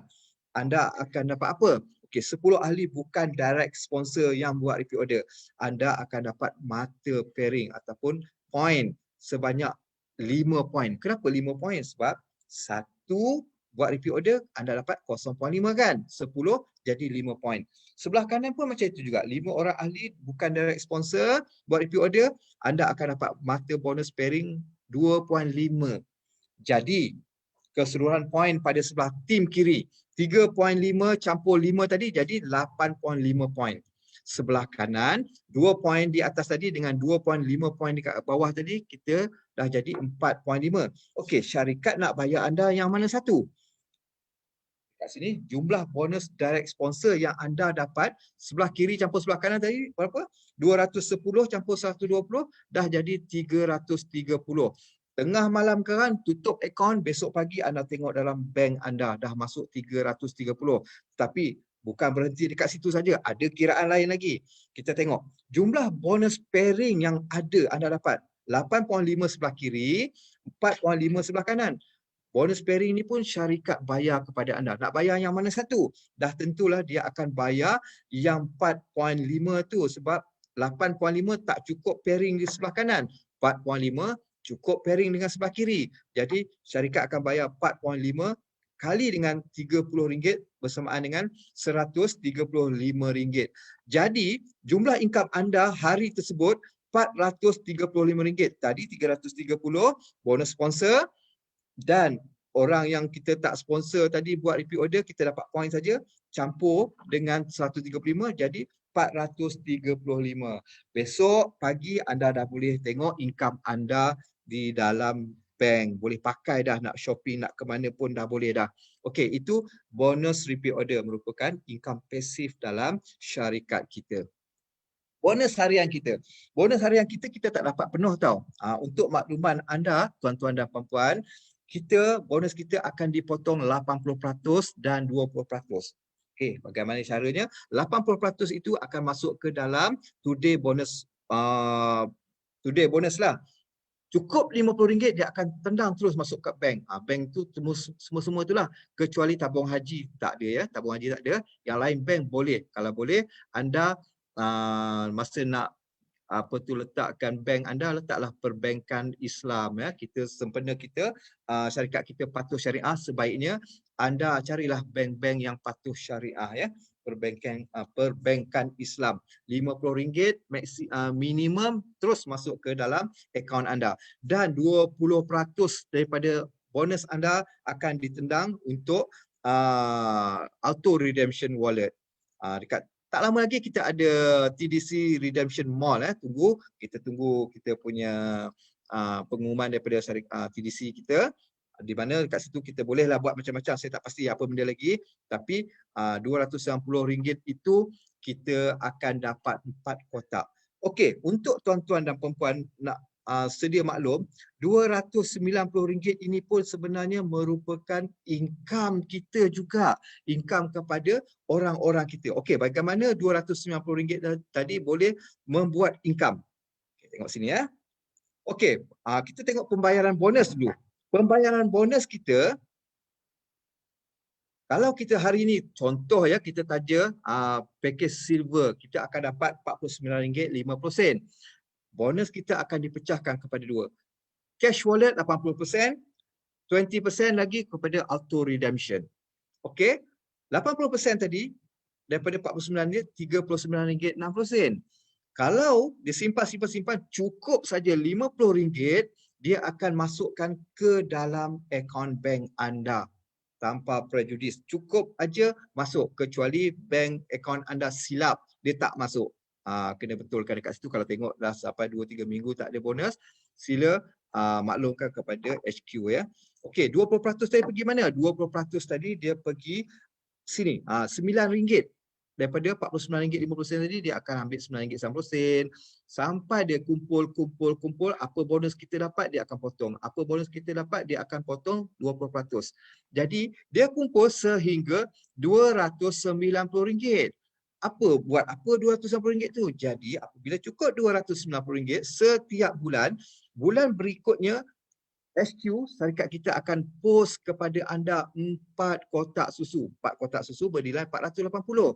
Anda akan dapat apa? Okey, 10 ahli bukan direct sponsor yang buat repeat order. Anda akan dapat mata pairing ataupun poin sebanyak 5 poin. Kenapa 5 poin? Sebab satu buat repeat order, anda dapat 0.5 kan? 10 jadi 5 poin. Sebelah kanan pun macam itu juga. 5 orang ahli bukan direct sponsor buat repeat order, anda akan dapat mata bonus pairing 2.5. Jadi, keseluruhan poin pada sebelah tim kiri, 3.5 campur 5 tadi jadi 8.5 poin. sebelah kanan, 2 poin di atas tadi dengan 2.5 poin dekat bawah tadi, kita dah jadi 4.5. Okey, syarikat nak bayar anda yang mana satu? Kat sini jumlah bonus direct sponsor yang anda dapat sebelah kiri campur sebelah kanan tadi berapa? 210 campur 120 dah jadi 330. Tengah malam kan tutup akaun, besok pagi anda tengok dalam bank anda dah masuk 330. Tapi bukan berhenti dekat situ saja, ada kiraan lain lagi. Kita tengok jumlah bonus pairing yang ada anda dapat 8.5 sebelah kiri, 4.5 sebelah kanan. Bonus pairing ni pun syarikat bayar kepada anda. Nak bayar yang mana satu? Dah tentulah dia akan bayar yang 4.5 tu sebab 8.5 tak cukup pairing di sebelah kanan. 4.5 cukup pairing dengan sebelah kiri. Jadi syarikat akan bayar 4.5 kali dengan RM30 bersamaan dengan RM135. Jadi jumlah income anda hari tersebut RM435. Tadi 330 bonus sponsor. Dan orang yang kita tak sponsor tadi buat repeat order, kita dapat poin saja, campur dengan 135 jadi 435. Besok pagi anda dah boleh tengok income anda di dalam bank. Boleh pakai dah, nak shopping, nak ke mana pun dah boleh dah. Okey, itu bonus repeat order merupakan income pasif dalam syarikat kita. Bonus harian kita. Bonus harian kita tak dapat penuh tau. Untuk makluman anda, tuan-tuan dan puan-puan, bonus kita akan dipotong 80% dan 20%. Okey, bagaimana caranya? 80% itu akan masuk ke dalam today bonus lah. Cukup RM50 dia akan tendang terus masuk ke bank. Bank tu semua itulah kecuali tabung haji tak ada ya. Tabung haji tak ada. Yang lain bank boleh. Kalau boleh anda masa nak letakkan bank anda, letaklah perbankan Islam ya. Kita sempena kita syarikat kita patuh syariah, sebaiknya anda carilah bank-bank yang patuh syariah ya. Perbankan Islam. RM50 minimum terus masuk ke dalam akaun anda dan 20% daripada bonus anda akan ditendang untuk auto redemption wallet. Dekat tak lama lagi kita ada TDC Redemption Mall. Kita tunggu kita punya pengumuman daripada TDC kita, di mana dekat situ kita bolehlah buat macam-macam. Saya tak pasti apa benda lagi, tapi RM290 itu kita akan dapat 4 kotak. Okey, untuk tuan-tuan dan perempuan nak sedia maklum, RM290 ini pun sebenarnya merupakan income kita juga, income kepada orang-orang kita. Okey, bagaimana RM290 tadi boleh membuat income? Okay, tengok sini ya. Okey, kita tengok pembayaran bonus dulu. Pembayaran bonus kita, kalau kita hari ini, contoh ya, kita taja package silver, kita akan dapat RM49.50. Bonus kita akan dipecahkan kepada dua. Cash wallet 80%, 20% lagi kepada auto redemption. Okey, 80% tadi daripada 49 dia RM39.60. Kalau disimpan cukup saja RM50, dia akan masukkan ke dalam akaun bank anda tanpa prejudis. Cukup aja masuk, kecuali bank akaun anda silap, dia tak masuk. Kena betulkan dekat situ. Kalau tengok dah sampai 2-3 minggu tak ada bonus, sila maklumkan kepada HQ ya. Okey, 20% tadi pergi mana? 20% tadi dia pergi sini. RM9. Daripada RM49.50 tadi dia akan ambil RM9.90 sampai dia kumpul, apa bonus kita dapat dia akan potong. Apa bonus kita dapat dia akan potong 20%. Jadi dia kumpul sehingga RM290. Buat apa RM290 tu? Jadi apabila cukup RM290 setiap bulan, bulan berikutnya SQ, syarikat kita akan post kepada anda 4 kotak susu. 4 kotak susu bernilai RM480.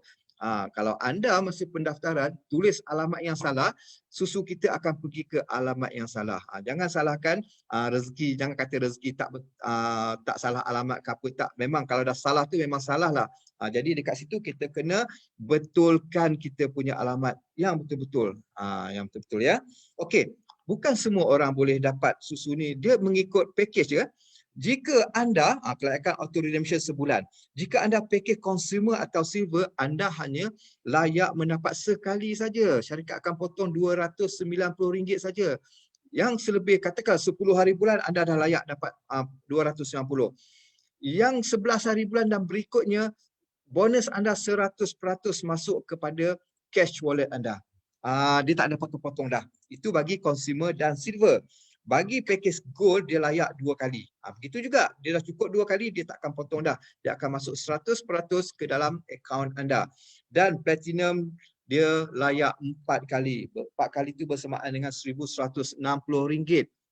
Kalau anda masa pendaftaran tulis alamat yang salah, susu kita akan pergi ke alamat yang salah. Jangan salahkan rezeki, jangan kata rezeki tak salah alamat ke apa, tak. Memang kalau dah salah tu memang salah lah. Jadi dekat situ kita kena betulkan kita punya alamat yang betul-betul. Yang betul-betul ya. Okey, bukan semua orang boleh dapat susu ni, dia mengikut package je. Jika anda kelayakan auto redemption sebulan, jika anda package consumer atau silver, anda hanya layak mendapat sekali saja. Syarikat akan potong RM290 saja. Yang selebih, katakan 10 hari bulan anda dah layak dapat 290. Yang 11 hari bulan dan berikutnya, bonus anda 100% masuk kepada cash wallet anda. Dia tak dapat kepotong dah. Itu bagi consumer dan silver. Bagi package gold, dia layak 2 kali. Begitu juga, dia dah cukup 2 kali, dia tak akan potong dah. Dia akan masuk 100% ke dalam akaun anda. Dan platinum, dia layak 4 kali. 4 kali itu bersamaan dengan RM1,160.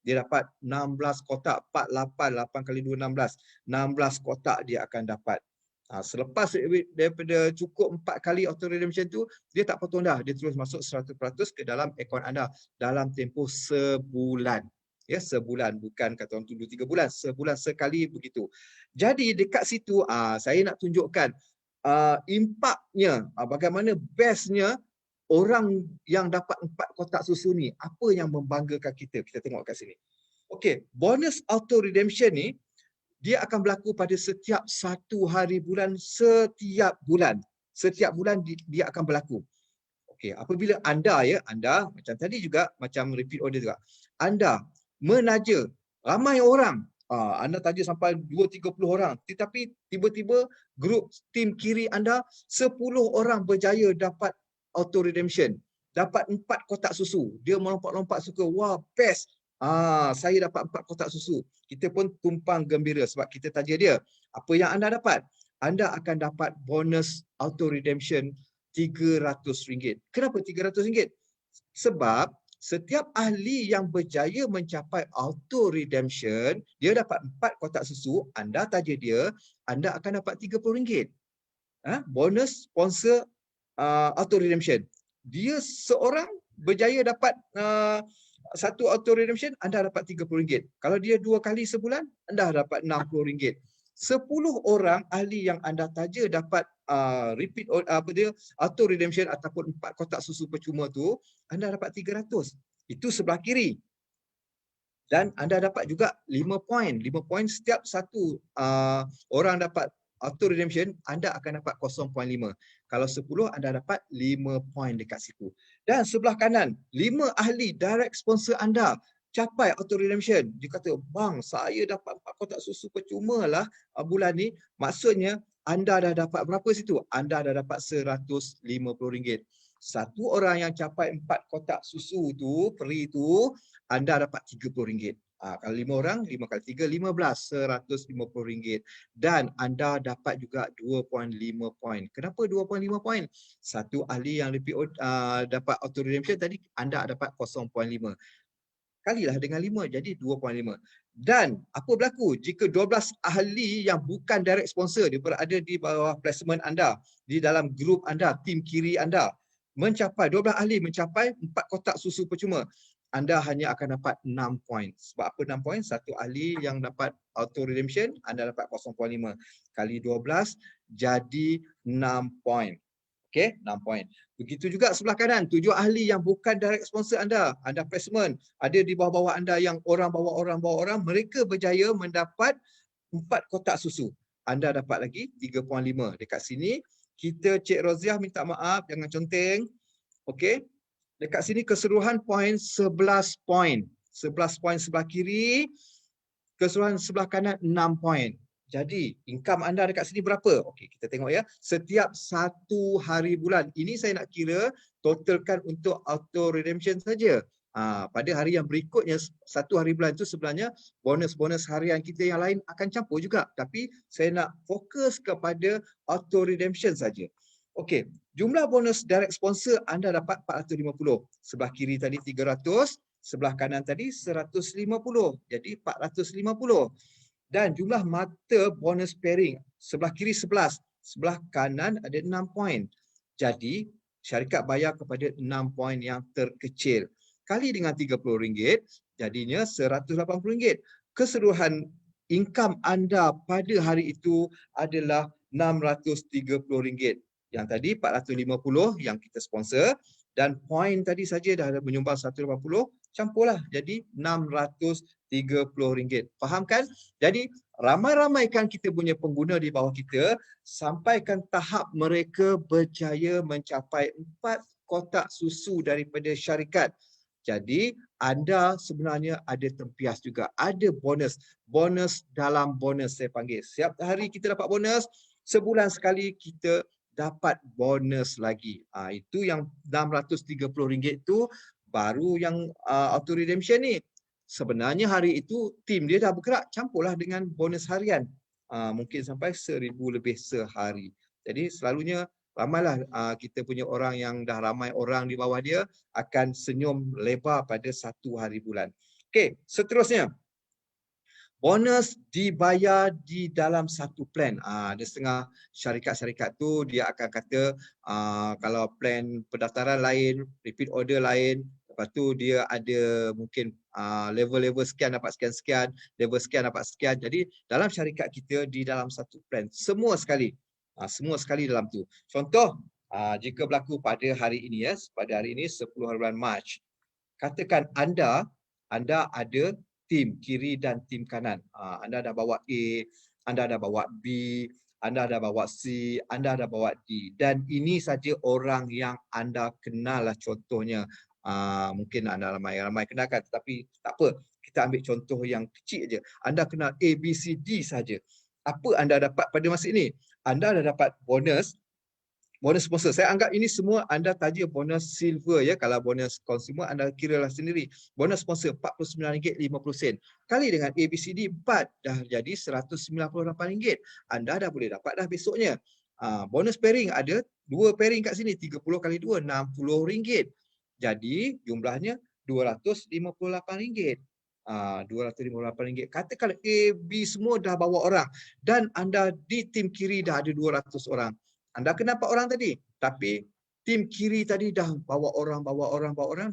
Dia dapat 16 kotak, 48, 8 kali 2, 16. 16 kotak dia akan dapat. Selepas daripada cukup 4 kali auto redemption tu, dia tak potong dah. Dia terus masuk 100% ke dalam akaun anda dalam tempoh sebulan. Ya, sebulan, bukan kata orang tu 2-3 bulan, sebulan sekali begitu. Jadi dekat situ saya nak tunjukkan impaknya, bagaimana bestnya orang yang dapat 4 kotak susu ni. Apa yang membanggakan kita? Kita tengok kat sini. Okey, bonus auto redemption ni dia akan berlaku pada setiap 1 hari bulan, setiap bulan. Setiap bulan dia akan berlaku. Okey, apabila anda macam tadi juga, macam repeat order juga. Anda menaja ramai orang, anda taja sampai 2-30 orang, tetapi tiba-tiba grup tim kiri anda 10 orang berjaya dapat auto redemption, dapat 4 kotak susu. Dia melompat-lompat suka, wah best. Saya dapat 4 kotak susu. Kita pun tumpang gembira sebab kita taja dia. Apa yang anda dapat? Anda akan dapat bonus auto redemption RM300. Kenapa RM300? Sebab setiap ahli yang berjaya mencapai auto redemption, dia dapat 4 kotak susu, anda taja dia, anda akan dapat RM30. Bonus sponsor auto redemption. Dia seorang berjaya dapat satu auto redemption, anda dapat RM30. Kalau dia 2 kali sebulan, anda dapat RM60. 10 orang ahli yang anda taja dapat repeat auto redemption ataupun 4 kotak susu percuma tu, anda dapat RM300. Itu sebelah kiri. Dan anda dapat juga 5 poin. 5 poin setiap satu orang dapat auto redemption, anda akan dapat 0.5. Kalau 10, anda dapat 5 poin dekat situ. Dan sebelah kanan, 5 ahli direct sponsor anda capai auto redemption. Dia kata, bang, saya dapat 4 kotak susu percuma lah bulan ni. Maksudnya, anda dah dapat berapa situ? Anda dah dapat RM150. Satu orang yang capai 4 kotak susu tu, free tu, anda dapat RM30. Kalau 5 orang, 5 kali 3, 15, RM150. Dan anda dapat juga 2.5 poin. Kenapa 2.5 poin? Satu ahli yang lebih dapat auto redemption tadi, anda dapat 0.5. Kalilah dengan 5, jadi 2.5. Dan apa berlaku jika 12 ahli yang bukan direct sponsor, dia berada di bawah placement anda, di dalam grup anda, tim kiri anda, 12 ahli mencapai 4 kotak susu percuma, anda hanya akan dapat 6 poin. Sebab apa 6 poin? Satu ahli yang dapat auto redemption, anda dapat 0.5. Kali 12, jadi 6 poin. Okey, 6 poin. Begitu juga sebelah kanan, 7 ahli yang bukan direct sponsor anda, anda placement, ada di bawah-bawah anda yang orang bawa orang, mereka berjaya mendapat 4 kotak susu. Anda dapat lagi 3.5. Dekat sini, kita Cik Roziah minta maaf, jangan conteng. Okey. Dekat sini keseluruhan poin 11 poin. 11 poin sebelah kiri, keseluruhan sebelah kanan 6 poin. Jadi, income anda dekat sini berapa? Okey, kita tengok ya. Setiap 1 hari bulan. Ini saya nak kira totalkan untuk auto redemption saja. Pada hari yang berikutnya, 1 hari bulan itu sebenarnya bonus-bonus harian kita yang lain akan campur juga. Tapi saya nak fokus kepada auto redemption saja. Okey, jumlah bonus direct sponsor anda dapat 450. Sebelah kiri tadi 300, sebelah kanan tadi 150. Jadi 450. Dan jumlah mata bonus pairing, sebelah kiri 11, sebelah kanan ada 6 poin. Jadi, syarikat bayar kepada 6 poin yang terkecil. Kali dengan RM30, jadinya RM180. Keseluruhan income anda pada hari itu adalah RM630. Yang tadi 450 yang kita sponsor, dan poin tadi saja dah ada menyumbang 180, campurlah jadi RM630. Faham kan? Jadi ramai-ramaikan kita punya pengguna di bawah kita sampaikan tahap mereka berjaya mencapai 4 kotak susu daripada syarikat. Jadi anda sebenarnya ada tempias juga, ada bonus. Bonus dalam bonus saya panggil. Setiap hari kita dapat bonus, sebulan sekali kita dapat bonus lagi. Itu yang RM630 tu baru yang auto redemption ni. Sebenarnya hari itu tim dia dah bergerak, campurlah dengan bonus harian. Mungkin sampai 1,000 lebih sehari. Jadi selalunya ramailah kita punya orang yang dah ramai orang di bawah dia akan senyum lebar pada satu hari bulan. Okey, seterusnya. Bonus dibayar di dalam satu plan. Ada setengah syarikat-syarikat tu dia akan kata kalau plan pendaftaran lain, repeat order lain, lepas tu dia ada mungkin level-level sekian dapat sekian-sekian, level sekian dapat sekian. Jadi dalam syarikat kita di dalam satu plan, semua sekali. Semua sekali dalam tu. Contoh, jika berlaku pada hari ini pada hari ini 10 bulan Mac. Katakan anda ada tim kiri dan tim kanan. Anda dah bawa A, anda dah bawa B, anda dah bawa C, anda dah bawa D. Dan ini saja orang yang anda kenal lah contohnya. Mungkin anda ramai kenal kan, tetapi tak apa. Kita ambil contoh yang kecil je. Anda kenal A, B, C, D saja. Apa anda dapat pada masa ini? Anda dah dapat bonus sponsor. Saya anggap ini semua anda taja bonus silver ya. Kalau bonus consumer anda kiralah sendiri. Bonus sponsor RM49.50. Kali dengan ABCD 4 dah jadi RM198. Anda dah boleh dapat dah besoknya. Bonus pairing ada 2 pairing kat sini. 30 kali 2 RM60. Jadi jumlahnya RM258. RM258. Katakan A, B semua dah bawa orang dan anda di tim kiri dah ada 200 orang. Anda kena 4 orang tadi, tapi tim kiri tadi dah bawa orang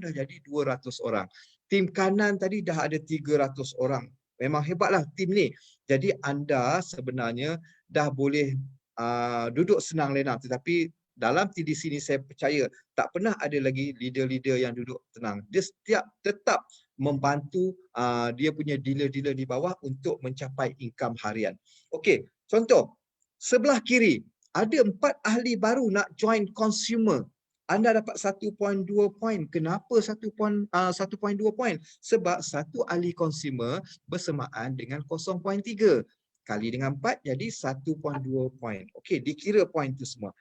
dah jadi 200 orang. Tim kanan tadi dah ada 300 orang. Memang hebatlah tim ni. Jadi anda sebenarnya dah boleh duduk senang lenang, tetapi dalam TDC ni saya percaya tak pernah ada lagi leader-leader yang duduk tenang. Dia tetap membantu dia punya dealer-dealer di bawah untuk mencapai income harian. Okey, contoh sebelah kiri ada 4 ahli baru nak join consumer. Anda dapat 1.2 poin. Kenapa 1.2 poin? Sebab satu ahli consumer bersamaan dengan 0.3. Kali dengan 4 jadi 1.2 poin. Okey, dikira poin itu semua.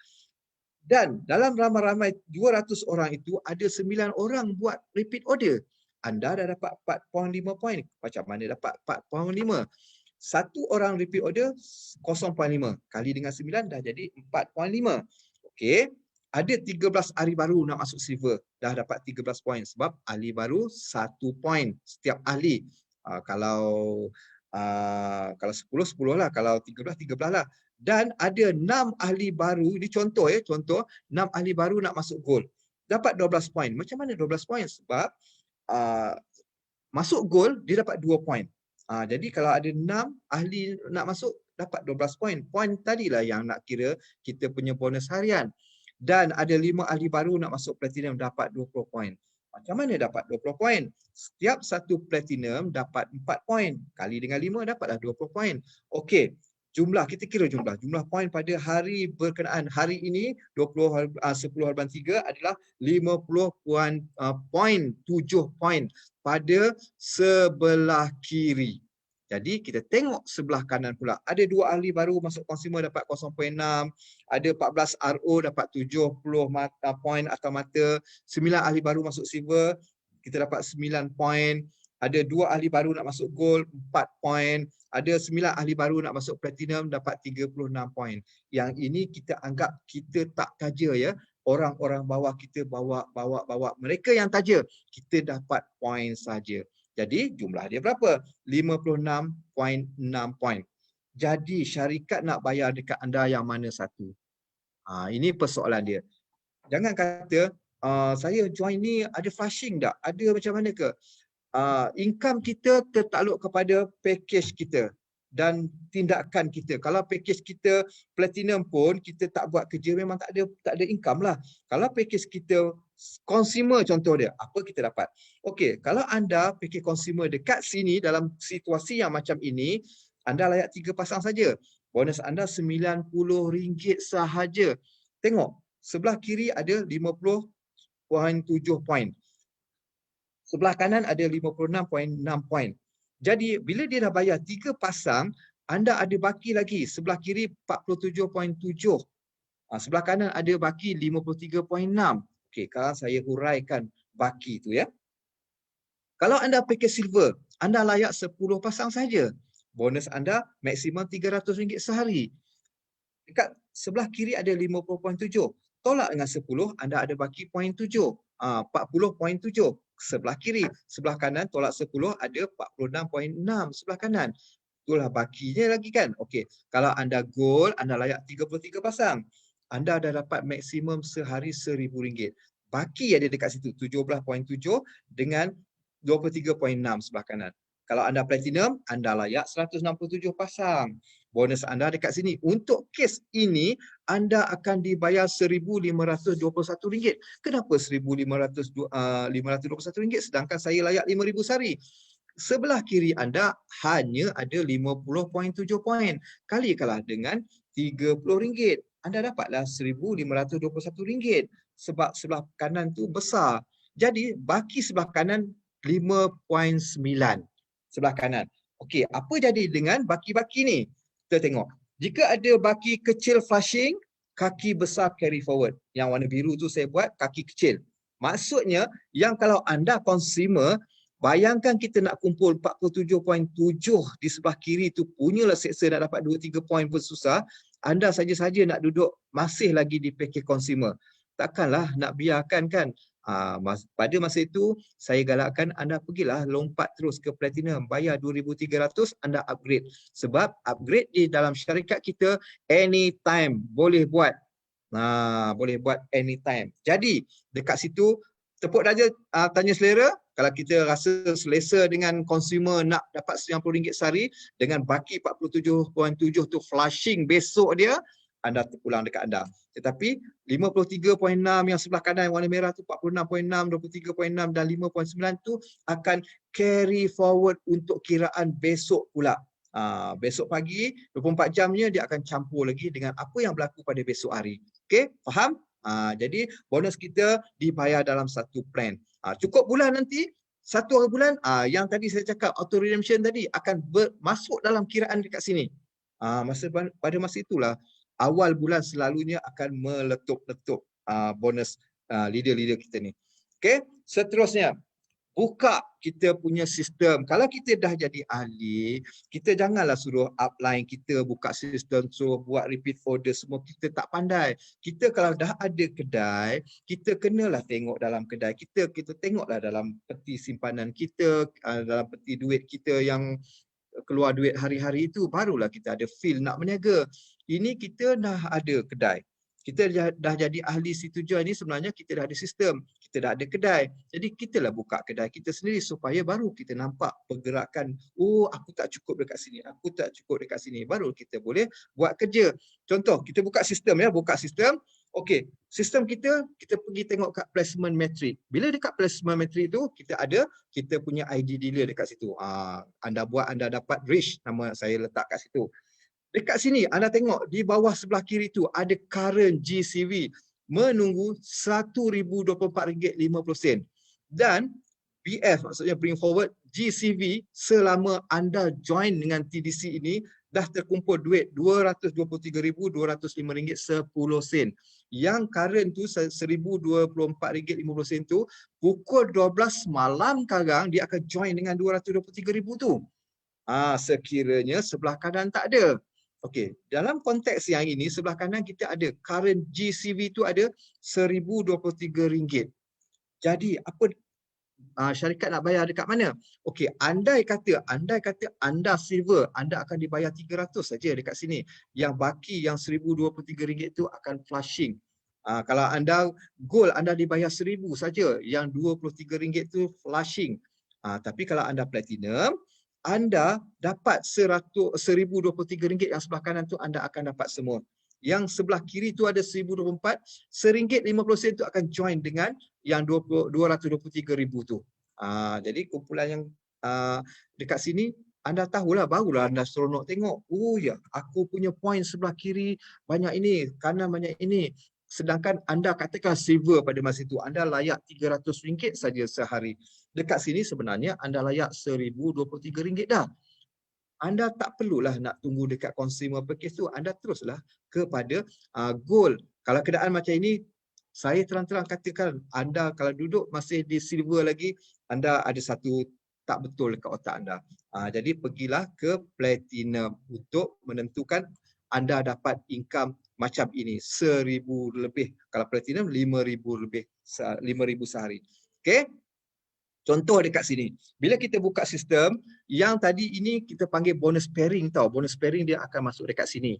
Dan dalam ramai-ramai 200 orang itu ada 9 orang buat repeat order. Anda dah dapat 4.5 poin. Macam mana dapat 4.5? Satu orang repeat order 0.5 kali dengan 9 dah jadi 4.5. Okey, ada 13 ahli baru nak masuk silver, dah dapat 13 poin sebab ahli baru 1 poin setiap ahli. Kalau 10 10 lah, kalau 13 13 lah. Dan ada 6 ahli baru, ini contoh contoh 6 ahli baru nak masuk gold. Dapat 12 poin. Macam mana 12 poin? Sebab masuk gold dia dapat 2 poin. Jadi kalau ada 6 ahli nak masuk dapat 12 poin. Poin tadilah yang nak kira kita punya bonus harian. Dan ada 5 ahli baru nak masuk platinum dapat 20 poin. Macam mana dapat 20 poin? Setiap satu platinum dapat 4 poin. Kali dengan 5 dapatlah 20 poin. Okey, kita kira jumlah poin pada hari berkenaan. Hari ini 10/3 adalah 50.7 poin pada sebelah kiri. Jadi kita tengok sebelah kanan pula. Ada 2 ahli baru masuk consumer dapat 0.6. Ada 14 RO dapat 70 poin atau mata. 9 ahli baru masuk silver, kita dapat 9 poin. Ada 2 ahli baru nak masuk gold, 4 poin. Ada 9 ahli baru nak masuk platinum, dapat 36 poin. Yang ini kita anggap kita tak taja ya. Orang-orang bawah kita bawa. Mereka yang taja, kita dapat poin saja. Jadi jumlah dia berapa? 56.6 poin. Jadi syarikat nak bayar dekat anda yang mana satu? Ini persoalan dia. Jangan kata, saya join ni ada flushing tak? Ada macam mana ke? Income kita tertakluk kepada package kita dan tindakan kita. Kalau package kita platinum pun kita tak buat kerja, memang tak ada income lah. Kalau package kita Consumer contoh dia, apa kita dapat? Okey, kalau anda fikir consumer dekat sini dalam situasi yang macam ini, anda layak 3 pasang saja. Bonus anda RM90 sahaja. Tengok, sebelah kiri ada 50.7 poin. Sebelah kanan ada 56.6 poin. Jadi bila dia dah bayar 3 pasang, anda ada baki lagi. Sebelah kiri 47.7. Sebelah kanan ada baki 53.6. Okey, kalau saya huraikan baki tu ya. Kalau anda pakai silver, anda layak 10 pasang saja. Bonus anda maksimum RM300 sehari. Dekat sebelah kiri ada 50.7. Tolak dengan 10, anda ada baki 0.7. 40.7 sebelah kiri. Sebelah kanan tolak 10 ada 46.6 sebelah kanan. Itulah bakinya lagi kan. Okey, kalau anda gold, anda layak 33 pasang. Anda dah dapat maksimum sehari RM1,000. Baki ada dekat situ 17.7 dengan 23.6 sebelah kanan. Kalau anda platinum, anda layak 167 pasang. Bonus anda dekat sini. Untuk kes ini, anda akan dibayar RM1,521. Kenapa RM1,521 sedangkan saya layak RM5,000 sehari? Sebelah kiri anda hanya ada 50.7 poin. Kalikanlah dengan RM30. Anda dapatlah RM1,521. Sebab sebelah kanan tu besar. Jadi baki sebelah kanan 5.9 sebelah kanan. Okey, apa jadi dengan baki-baki ni? Kita tengok. Jika ada baki kecil flushing, kaki besar carry forward. Yang warna biru tu saya buat kaki kecil. Maksudnya yang kalau anda consumer, bayangkan kita nak kumpul 47.7 di sebelah kiri tu punyalah seksa nak dapat 2-3 poin pun susah. Anda saja-saja nak duduk masih lagi di package consumer. Takkanlah nak biarkan kan. Pada masa itu, saya galakkan anda pergilah lompat terus ke platinum. Bayar 2,300, anda upgrade. Sebab upgrade di dalam syarikat kita, anytime boleh buat. Boleh buat anytime. Jadi, dekat situ, tepuk daja tanya selera. Kalau kita rasa selesa dengan consumer nak dapat RM90 sehari, dengan baki 47.7 tu flashing besok dia, anda terpulang dekat anda. Tetapi 53.6 yang sebelah kanan yang warna merah tu 46.6, 23.6 dan 5.9 tu akan carry forward untuk kiraan besok pula. Besok pagi 24 jamnya dia akan campur lagi dengan apa yang berlaku pada besok hari. Okey, faham? Jadi bonus kita dibayar dalam satu plan. Cukup bulan nanti, satu hari bulan, yang tadi saya cakap auto redemption tadi akan masuk dalam kiraan dekat sini. Pada masa itulah awal bulan selalunya akan meletup-letup bonus leader-leader kita ni. Okey, seterusnya buka kita punya sistem. Kalau kita dah jadi ahli, kita janganlah suruh upline kita buka sistem, suruh buat repeat order semua. Kita tak pandai. Kita kalau dah ada kedai, kita kenalah tengok dalam kedai kita. Kita tengoklah dalam peti simpanan kita, dalam peti duit kita yang keluar duit hari-hari itu, barulah kita ada feel nak berniaga. Ini kita dah ada kedai. Kita dah jadi ahli situ jual ni, sebenarnya kita dah ada sistem. Kita dah ada kedai. Jadi kitalah buka kedai kita sendiri supaya baru kita nampak pergerakan. Oh, aku tak cukup dekat sini. Aku tak cukup dekat sini. Baru kita boleh buat kerja. Contoh, kita buka sistem ya. Buka sistem. Okey, sistem kita pergi tengok kat placement metric. Bila dekat placement metric tu, kita punya ID dealer dekat situ. Anda buat, anda dapat reach, nama saya letak kat situ. Dekat sini anda tengok di bawah sebelah kiri tu ada current GCV menunggu RM1,024.50. Dan BF maksudnya bring forward GCV selama anda join dengan TDC ini dah terkumpul duit RM223,205.10. Yang current tu RM1,024.50 tu pukul 12 malam sekarang dia akan join dengan 223,000 tu. Sekiranya sebelah kanan tak ada. Okey, dalam konteks yang ini sebelah kanan kita ada current GCV tu ada RM1,023. Jadi apa syarikat nak bayar dekat mana? Okey, andai kata anda silver, anda akan dibayar 300 saja dekat sini. Yang baki yang RM1,023 tu akan flushing. Kalau anda gold, anda dibayar RM1,000 saja. Yang RM23 tu flushing. Tapi kalau anda platinum, anda dapat RM1,023 yang sebelah kanan tu anda akan dapat semua. Yang sebelah kiri tu ada 1024, RM1.50 tu akan join dengan yang 223,000 tu. Jadi kumpulan yang dekat sini anda tahulah, barulah anda seronok tengok. Oh ya, aku punya point sebelah kiri banyak ini, kanan banyak ini. Sedangkan anda katakan silver pada masa itu, anda layak RM300 saja sehari. Dekat sini sebenarnya anda layak RM1,023 dah. Anda tak perlulah nak tunggu dekat consumer package tu, anda teruslah kepada gold. Kalau keadaan macam ini, saya terang-terang katakan, anda kalau duduk masih di silver lagi, anda ada satu tak betul dekat otak anda. Jadi pergilah ke platinum untuk menentukan anda dapat income macam ini, 1,000 lebih. Kalau platinum 5,000 lebih, 5,000 sehari. Okey? Contoh dekat sini. Bila kita buka sistem, yang tadi ini kita panggil bonus pairing tau. Bonus pairing dia akan masuk dekat sini.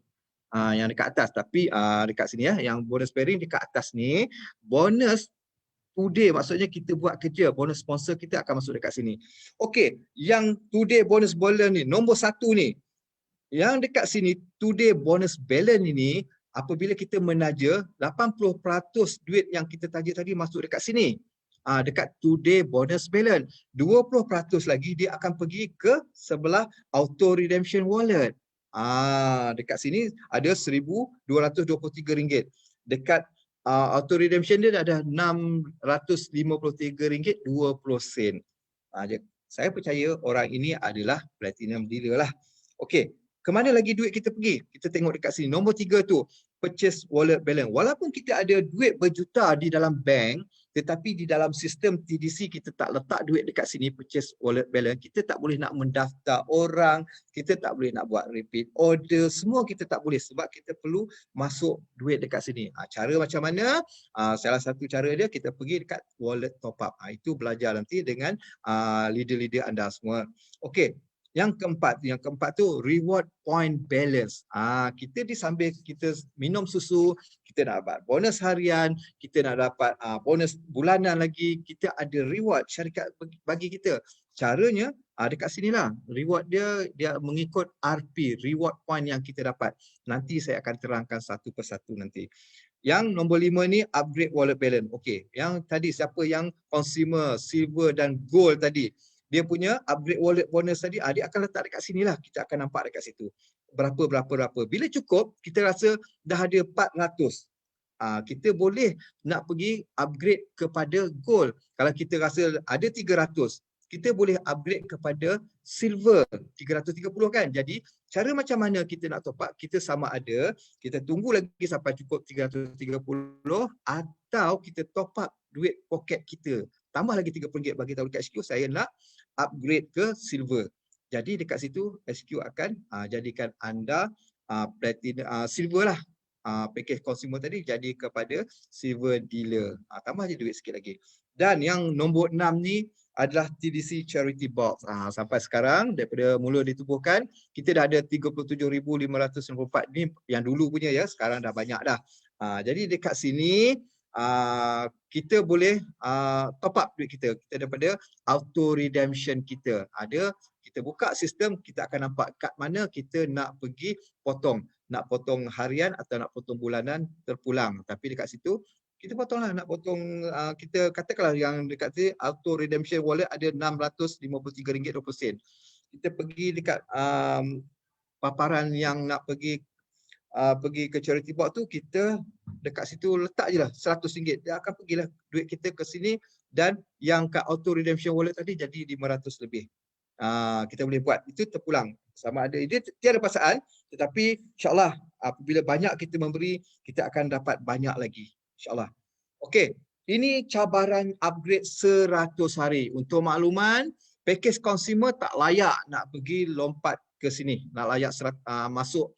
Yang dekat atas. Tapi dekat sini ya, yang bonus pairing dekat atas ni, bonus today maksudnya kita buat kerja, bonus sponsor kita akan masuk dekat sini. Okey, yang today bonus balance ni, nombor 1 ni. Yang dekat sini, today bonus balance ini, apabila kita menaja, 80% duit yang kita taja tadi masuk dekat sini. Dekat today bonus balance. 20% lagi dia akan pergi ke sebelah auto redemption wallet. Dekat sini ada RM1,223. Dekat auto redemption dia ada RM653.20. Saya percaya orang ini adalah platinum dealer lah. Okey, ke mana lagi duit kita pergi? Kita tengok dekat sini. Nombor 3 tu, purchase wallet balance. Walaupun kita ada duit berjuta di dalam bank, tetapi di dalam sistem TDC kita tak letak duit dekat sini, purchase wallet balance. Kita tak boleh nak mendaftar orang, kita tak boleh nak buat repeat order, semua kita tak boleh sebab kita perlu masuk duit dekat sini. Cara macam mana? Salah satu cara dia kita pergi dekat wallet top up. Itu belajar nanti dengan leader-leader anda semua. Okey. Yang keempat tu reward point balance. Kita disambil kita minum susu, kita nak dapat bonus harian, kita nak dapat bonus bulanan lagi, kita ada reward syarikat bagi kita. Caranya dekat sinilah. Reward dia mengikut RP, reward point yang kita dapat. Nanti saya akan terangkan satu persatu nanti. Yang nombor 5 ni upgrade wallet balance. Okey, yang tadi siapa yang consumer silver dan gold tadi, dia punya upgrade wallet bonus tadi, dia akan letak dekat sinilah. Kita akan nampak dekat situ. Berapa. Bila cukup, kita rasa dah ada 400. Kita boleh nak pergi upgrade kepada gold. Kalau kita rasa ada 300, kita boleh upgrade kepada silver 330 kan. Jadi cara macam mana kita nak top up, kita sama ada kita tunggu lagi sampai cukup 330 atau kita top up duit poket kita. Tambah lagi RM30 bagi tahu dekat SQ, saya nak upgrade ke silver. Jadi dekat situ SQ akan jadikan anda platinum silver lah. Package consumer tadi jadi kepada silver dealer. Tambah je duit sikit lagi. Dan yang nombor 6 ni adalah TDC Charity Box. Sampai sekarang daripada mula ditubuhkan, kita dah ada 37,594 ni yang dulu punya ya, sekarang dah banyak dah. Jadi dekat sini kita boleh top up duit kita daripada auto redemption kita. Kita buka sistem, kita akan nampak kat mana kita nak pergi potong. Nak potong harian atau nak potong bulanan terpulang. Tapi dekat situ kita potonglah, nak potong kita katakanlah yang dekat sini auto redemption wallet ada RM653.20. Kita pergi dekat paparan yang nak pergi ke charity box tu, kita dekat situ letak je lah RM100. Dia akan pergilah duit kita ke sini, dan yang kat auto redemption wallet tadi jadi 500 lebih. Kita boleh buat, itu terpulang. Sama ada, dia tiada pasangan, tetapi insyaAllah apabila banyak kita memberi, kita akan dapat banyak lagi. InsyaAllah. Okey, ini cabaran upgrade 100 hari. Untuk makluman, package consumer tak layak nak pergi lompat ke sini. Nak layak masuk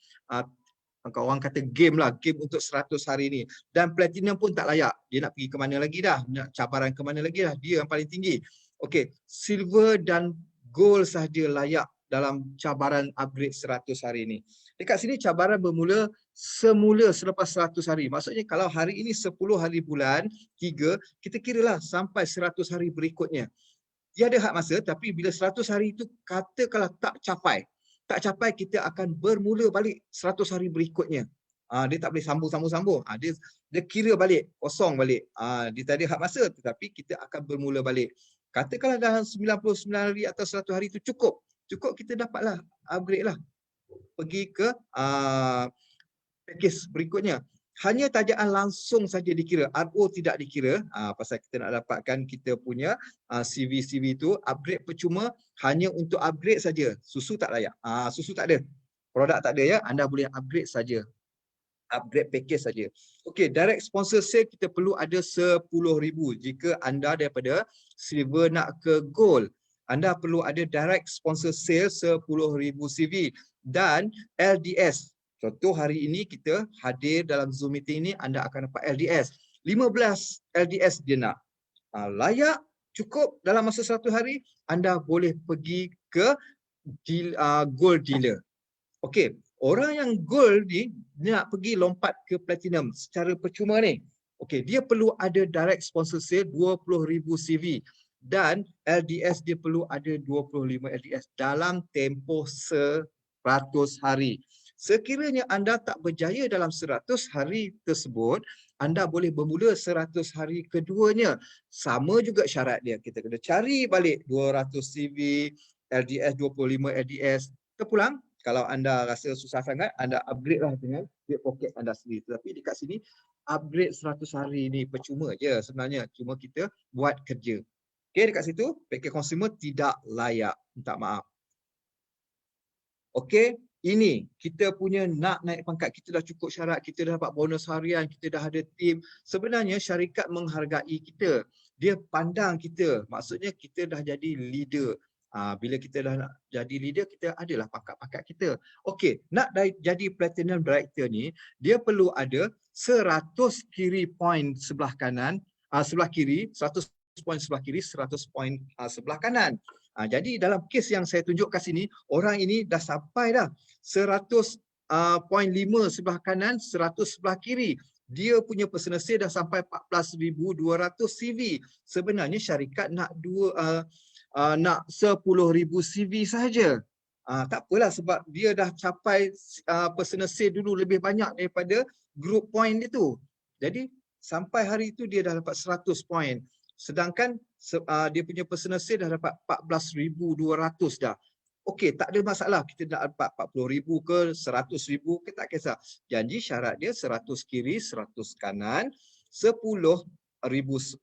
orang kata game lah, game untuk 100 hari ni. Dan platinum pun tak layak. Dia nak pergi ke mana lagi dah? Nak cabaran ke mana lagi dah? Dia yang paling tinggi. Okey, silver dan gold sahaja layak dalam cabaran upgrade 100 hari ni. Dekat sini cabaran bermula semula selepas 100 hari. Maksudnya kalau hari ini 10 hari bulan 3, kita kiralah sampai 100 hari berikutnya. Dia ada had masa, tapi bila 100 hari itu katakanlah tak capai, kita akan bermula balik 100 hari berikutnya. Dia tak boleh sambung. Dia kira balik, kosong balik. Dia tak ada had masa, tetapi kita akan bermula balik. Katakanlah dalam 99 hari atau 100 hari itu cukup. Cukup kita dapatlah upgrade lah. Pergi ke package berikutnya. Hanya tajaan langsung saja dikira, RO tidak dikira. Pasal kita nak dapatkan kita punya CV itu, upgrade percuma hanya untuk upgrade saja. Susu tak layak. Susu tak ada. Produk tak ada ya, anda boleh upgrade saja. Upgrade package saja. Okey, direct sponsor sale kita perlu ada 10,000. Jika anda daripada silver nak ke gold, anda perlu ada direct sponsor sale 10,000 CV dan LDS. Contoh hari ini kita hadir dalam Zoom meeting ini, anda akan dapat LDS. 15 LDS dia nak. Layak, cukup dalam masa 100 hari, anda boleh pergi ke gold dealer. Okey, orang yang gold ni nak pergi lompat ke platinum secara percuma ni. Okey, dia perlu ada direct sponsor sale 20,000 CV dan LDS dia perlu ada 25 LDS dalam tempoh 100 hari. Sekiranya anda tak berjaya dalam 100 hari tersebut, anda boleh bermula 100 hari keduanya. Sama juga syarat dia. Kita kena cari balik 200 CV, LDS 25 LDS. Terpulang. Kalau anda rasa susah sangat, anda upgrade lah dengan duit poket anda sendiri. Tetapi dekat sini, upgrade 100 hari ni percuma je sebenarnya. Cuma kita buat kerja. Okey, dekat situ, package consumer tidak layak. Minta maaf. Okey, ini kita punya nak naik pangkat. Kita dah cukup syarat, kita dah dapat bonus harian, kita dah ada tim. Sebenarnya syarikat menghargai kita. Dia pandang kita. Maksudnya kita dah jadi leader. Bila kita dah nak jadi leader, kita adalah pangkat-pangkat kita. Okey, nak jadi platinum director ni, dia perlu ada 100 kiri point sebelah kanan, sebelah kiri, 100 point sebelah kiri, 100 point sebelah kanan. Jadi dalam kes yang saya tunjuk kat sini, orang ini dah sampai dah 100.5 sebelah kanan, 100 sebelah kiri. Dia punya personal sale dah sampai 14,200 CV. Sebenarnya syarikat nak 10,000 CV saja. Tak apalah sebab dia dah capai personal sale dulu lebih banyak daripada group point dia tu. Jadi sampai hari itu dia dah dapat 100 point. Sedangkan dia punya personal sale dah dapat 14,200 dah. Okey, tak ada masalah. Kita nak dapat 40,000 ke 100,000 ke tak kisah. Janji syarat dia 100 kiri, 100 kanan, 10,000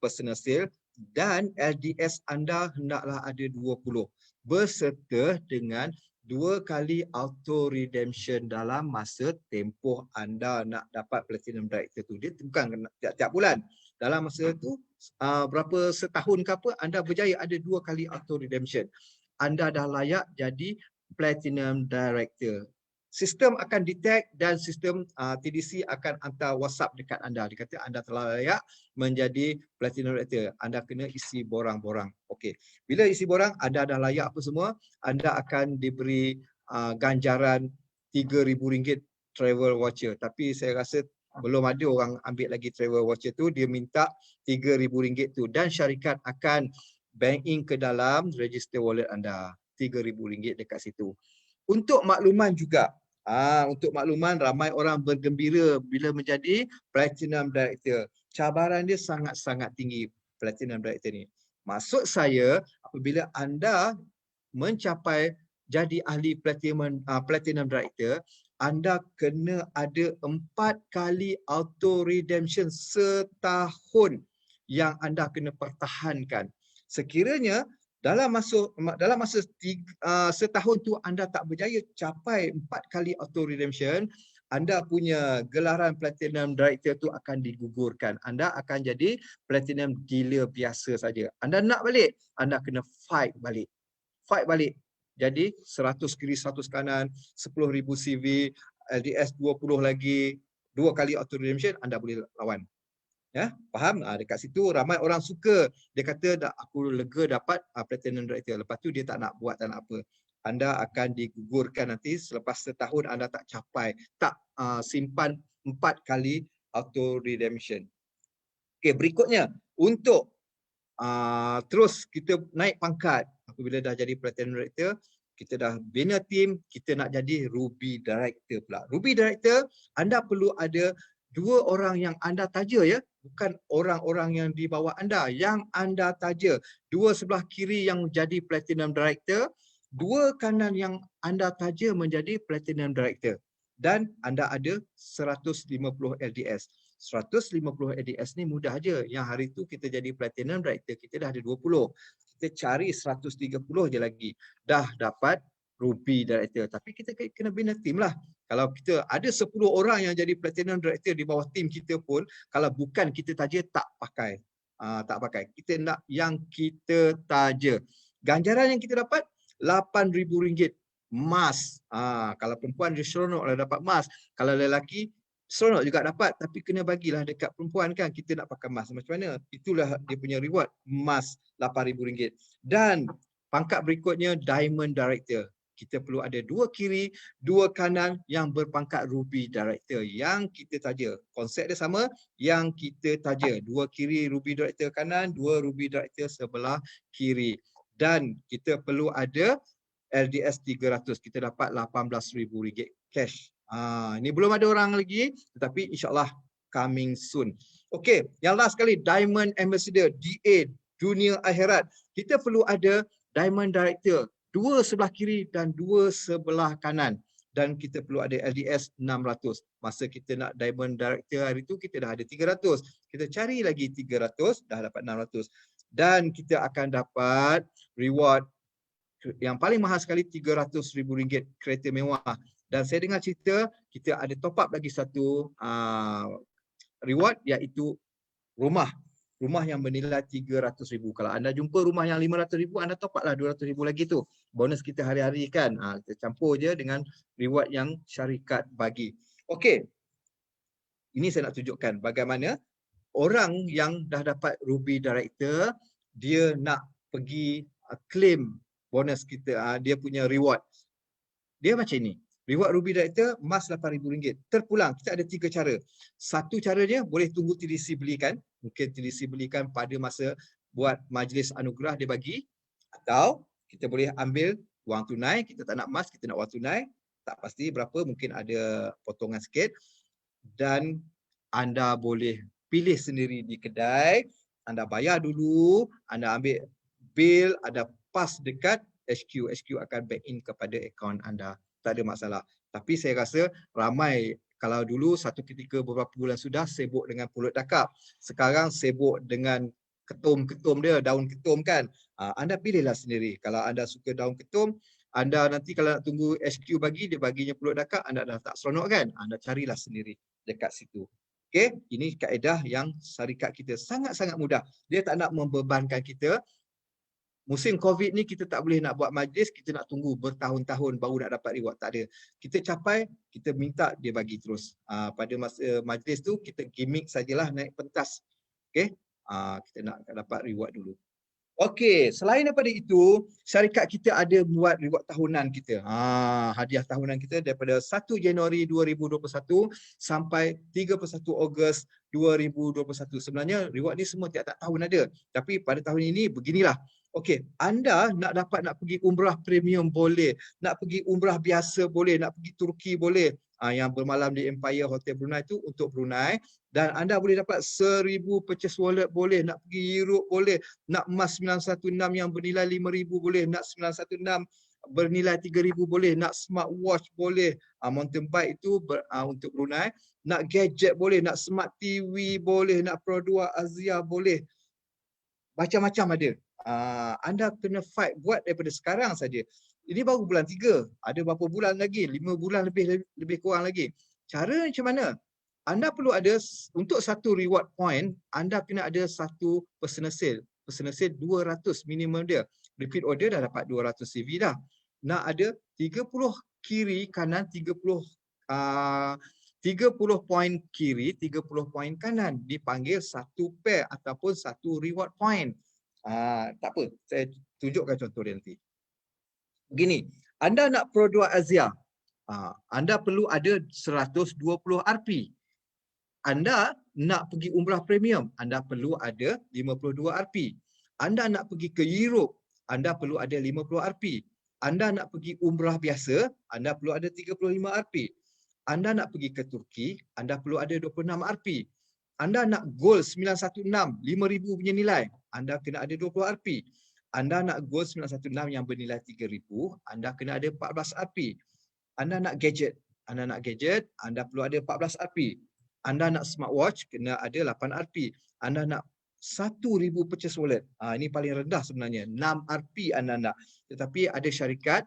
personal sale dan LDS anda hendaklah ada 20 berserta dengan 2 kali auto redemption dalam masa tempoh anda nak dapat platinum director tu. Dia bukan tiap-tiap bulan. Dalam masa tu berapa setahun ke apa, anda berjaya ada 2 kali auto redemption. Anda dah layak jadi platinum director. Sistem akan detect dan sistem TDC akan hantar WhatsApp dekat anda. Dia kata anda telah layak menjadi platinum director. Anda kena isi borang-borang. Okey. Bila isi borang, anda dah layak apa semua, anda akan diberi ganjaran RM3,000 travel voucher. Tapi saya rasa belum ada orang ambil lagi travel voucher tu. Dia minta RM3,000 tu dan syarikat akan bank in ke dalam register wallet anda. RM3,000 dekat situ. Untuk makluman juga, untuk makluman ramai orang bergembira bila menjadi platinum director. Cabaran dia sangat-sangat tinggi platinum director ni. Maksud saya apabila anda mencapai jadi ahli platinum director, anda kena ada 4 kali auto redemption setahun yang anda kena pertahankan. Sekiranya dalam masa setahun tu anda tak berjaya capai 4 kali auto redemption, anda punya gelaran platinum director tu akan digugurkan. Anda akan jadi platinum dealer biasa saja. Anda nak balik, anda kena fight balik. Fight balik. Jadi 100 kiri 100 kanan, 10,000 CV, LDS 20 lagi, 2 kali auto redemption, anda boleh lawan. Ya, faham? Dekat situ ramai orang suka. Dia kata aku lega dapat platinum director. Lepas tu dia tak nak buat, tak nak apa. Anda akan digugurkan nanti selepas setahun anda tak capai, tak simpan 4 kali auto redemption. Okey, berikutnya untuk terus kita naik pangkat apabila dah jadi platinum director, kita dah bina team, kita nak jadi Ruby Director pula. Ruby Director, anda perlu ada 2 orang yang anda taja ya, bukan orang-orang yang di bawah anda, yang anda taja. 2 sebelah kiri yang jadi Platinum Director, 2 kanan yang anda taja menjadi Platinum Director. Dan anda ada 150 LDS. 150 LDS ni mudah aja. Yang hari tu kita jadi Platinum Director, kita dah ada 20. Kita cari 130 je lagi. Dah dapat Ruby Director. Tapi kita kena bina tim lah. Kalau kita ada 10 orang yang jadi Platinum Director di bawah tim kita pun, kalau bukan kita taja, tak pakai. Tak pakai. Kita nak yang kita taja. Ganjaran yang kita dapat, RM8,000 emas. Kalau perempuan dia seronok lah dapat emas. Kalau lelaki seronok juga dapat, tapi kena bagilah dekat perempuan kan, kita nak pakai emas macam mana. Itulah dia punya reward, emas RM8,000. Dan pangkat berikutnya Diamond Director. Kita perlu ada 2 kiri, 2 kanan yang berpangkat Ruby Director yang kita taja. Konsep dia sama, yang kita taja. 2 kiri Ruby Director kanan, 2 Ruby Director sebelah kiri. Dan kita perlu ada LDS 300. Kita dapat RM18,000 cash. Ini belum ada orang lagi, tetapi insyaAllah coming soon. Okey, yang last sekali, Diamond Ambassador, DA, dunia akhirat. Kita perlu ada Diamond Director, 2 sebelah kiri dan 2 sebelah kanan. Dan kita perlu ada LDS 600. Masa kita nak Diamond Director hari tu, kita dah ada 300. Kita cari lagi 300, dah dapat 600. Dan kita akan dapat reward yang paling mahal sekali, RM300,000 kereta mewah. Dan saya dengar cerita, kita ada top up lagi satu reward, iaitu rumah. Rumah yang bernilai RM300,000. Kalau anda jumpa rumah yang RM500,000, anda top up lah RM200,000 lagi tu. Bonus kita hari-hari kan. Kita campur je dengan reward yang syarikat bagi. Okey. Ini saya nak tunjukkan bagaimana orang yang dah dapat Ruby Director, dia nak pergi claim bonus kita, dia punya reward. Dia macam ni. Reward Ruby Director, emas RM8,000. Terpulang, kita ada 3 cara. Satu caranya, boleh tunggu TDC belikan. Mungkin TDC belikan pada masa buat majlis anugerah dia bagi. Atau kita boleh ambil wang tunai, kita tak nak emas, kita nak wang tunai. Tak pasti berapa, mungkin ada potongan sikit. Dan anda boleh pilih sendiri di kedai. Anda bayar dulu, anda ambil bil, ada pas dekat HQ. HQ akan back in kepada akaun anda. Tak ada masalah. Tapi saya rasa ramai, kalau dulu satu ketika beberapa bulan sudah sibuk dengan pulut dakap. Sekarang sibuk dengan ketum-ketum dia, daun ketum kan. Anda pilihlah sendiri. Kalau anda suka daun ketum, anda nanti kalau nak tunggu HQ bagi, dia baginya pulut dakap, anda dah tak seronok kan. Anda carilah sendiri dekat situ. Okey, ini kaedah yang syarikat kita sangat-sangat mudah. Dia tak nak membebankan kita. Musim COVID ni kita tak boleh nak buat majlis, kita nak tunggu bertahun-tahun baru nak dapat reward. Tak ada. Kita capai, kita minta dia bagi terus. Pada masa majlis tu, kita gimmick sajalah naik pentas. Okay? Kita nak dapat reward dulu. Okey, selain daripada itu, syarikat kita ada buat reward tahunan kita. Hadiah tahunan kita daripada 1 Januari 2021 sampai 31 Ogos 2021. Sebenarnya reward ni semua tiap-tiap tahun ada. Tapi pada tahun ini beginilah. Okey, anda nak pergi umrah premium boleh, nak pergi umrah biasa boleh, nak pergi Turki boleh. Yang bermalam di Empire Hotel Brunei tu untuk Brunei, dan anda boleh dapat 1000 purchase wallet boleh, nak pergi Europe boleh, nak emas 916 yang bernilai 5,000 boleh, nak 916 bernilai 3,000 boleh, nak smartwatch boleh, mountain bike itu untuk Brunei, nak gadget boleh, nak smart TV boleh, nak Pro 2 Asia boleh. Macam-macam ada. Anda kena fight buat daripada sekarang saja. Ini baru bulan 3. Ada berapa bulan lagi? 5 bulan lebih kurang lagi. Cara macam mana? Anda perlu ada, untuk satu reward point, anda kena ada satu personal sale. Personal sale 200 minimum dia. Repeat order dah dapat 200 CV dah. Nak ada 30 kiri kanan, 30 point kiri, 30 point kanan. Dipanggil satu pair ataupun satu reward point. Tak apa, saya tunjukkan contoh dia nanti. Begini, anda nak Pro 2 Asia, anda perlu ada 120 RP. Anda nak pergi umrah premium, anda perlu ada 52 RP. Anda nak pergi ke Europe, anda perlu ada 50 RP. Anda nak pergi umrah biasa, anda perlu ada 35 Rp. Anda nak pergi ke Turki, anda perlu ada 26 Rp. Anda nak gold 916, 5,000 punya nilai, anda kena ada 20 Rp. Anda nak gold 916 yang bernilai 3,000, anda kena ada 14 Rp. Anda nak gadget, anda perlu ada 14 Rp. Anda nak smartwatch, kena ada 8 Rp. Anda nak 1,000 purchase wallet. Ini paling rendah sebenarnya, 6 Rp anda nak. Tetapi ada syarikat,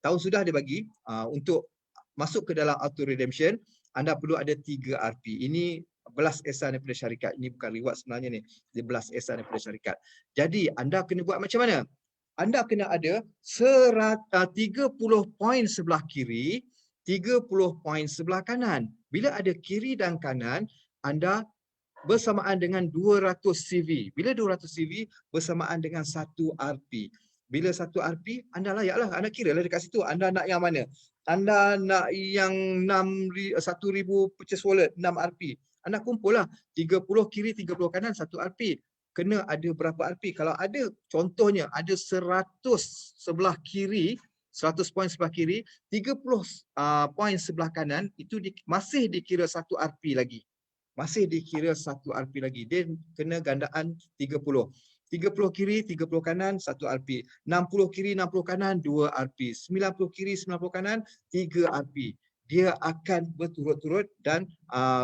tahun sudah dia bagi, untuk masuk ke dalam auto redemption, anda perlu ada 3 Rp. Ini belas ehsan daripada syarikat. Ini bukan reward sebenarnya ni. Dia belas ehsan daripada syarikat. Jadi anda kena buat macam mana? Anda kena ada 30 poin sebelah kiri, 30 poin sebelah kanan. Bila ada kiri dan kanan, anda bersamaan dengan 200 CV. Bila 200 CV bersamaan dengan 1 Rp. Bila 1 Rp, anda layaklah, anda kira lah dekat situ. Anda nak yang mana? Anda nak yang 1,000 purchase wallet, 6 Rp. Anda kumpul lah, 30 kiri, 30 kanan, 1 Rp. Kena ada berapa Rp? Kalau ada, contohnya ada 100 sebelah kiri, 100 poin sebelah kiri, 30 poin sebelah kanan, itu masih dikira 1 Rp lagi. Masih dikira 1 Rp lagi. Dia kena gandaan 30. 30 kiri, 30 kanan, 1 Rp. 60 kiri, 60 kanan, 2 Rp. 90 kiri, 90 kanan, 3 Rp. Dia akan berturut-turut dan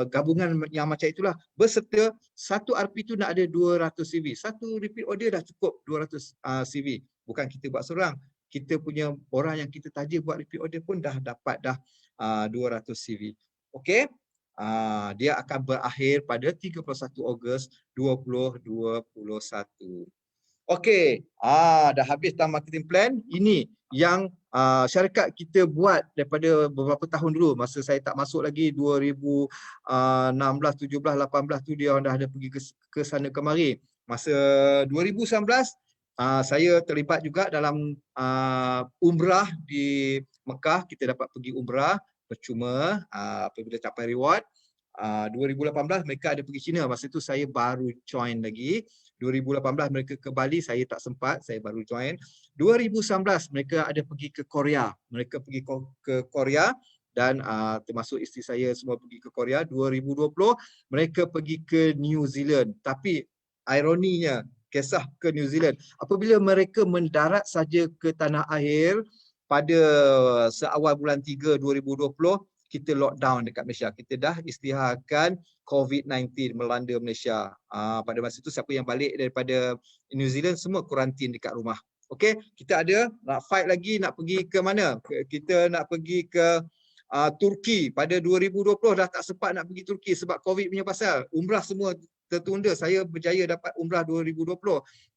gabungan yang macam itulah. Berserta 1 Rp itu nak ada 200 CV. Satu repeat order dah cukup 200 CV. Bukan kita buat seorang. Kita punya orang yang kita taja buat repeat order pun dah dapat dah 200 CV. Okey? Dia akan berakhir pada 31 Ogos 2021. Okey, dah habis tahun marketing plan. Ini yang syarikat kita buat daripada beberapa tahun dulu. Masa saya tak masuk lagi 2016, 17, 18 tu dia orang dah ada pergi ke sana kemari. Masa 2019 saya terlibat juga dalam umrah di Mekah. Kita dapat pergi umrah percuma apabila capai reward. 2018 mereka ada pergi China. Masa tu saya baru join lagi. 2018 mereka ke Bali, saya tak sempat, saya baru join. 2019 mereka ada pergi ke Korea. Mereka pergi ke Korea dan termasuk isteri saya semua pergi ke Korea. 2020 mereka pergi ke New Zealand. Tapi ironinya, kisah ke New Zealand, apabila mereka mendarat saja ke tanah air pada seawal bulan 3 2020, kita lockdown dekat Malaysia. Kita dah isytiharkan COVID-19 melanda Malaysia. Pada masa itu siapa yang balik daripada New Zealand semua kuarantin dekat rumah. Okey, kita ada nak fight lagi, nak pergi ke mana? Kita nak pergi ke Turki. Pada 2020 dah tak sempat nak pergi Turki sebab COVID punya pasal. Umrah semua tertunda. Saya berjaya dapat umrah 2020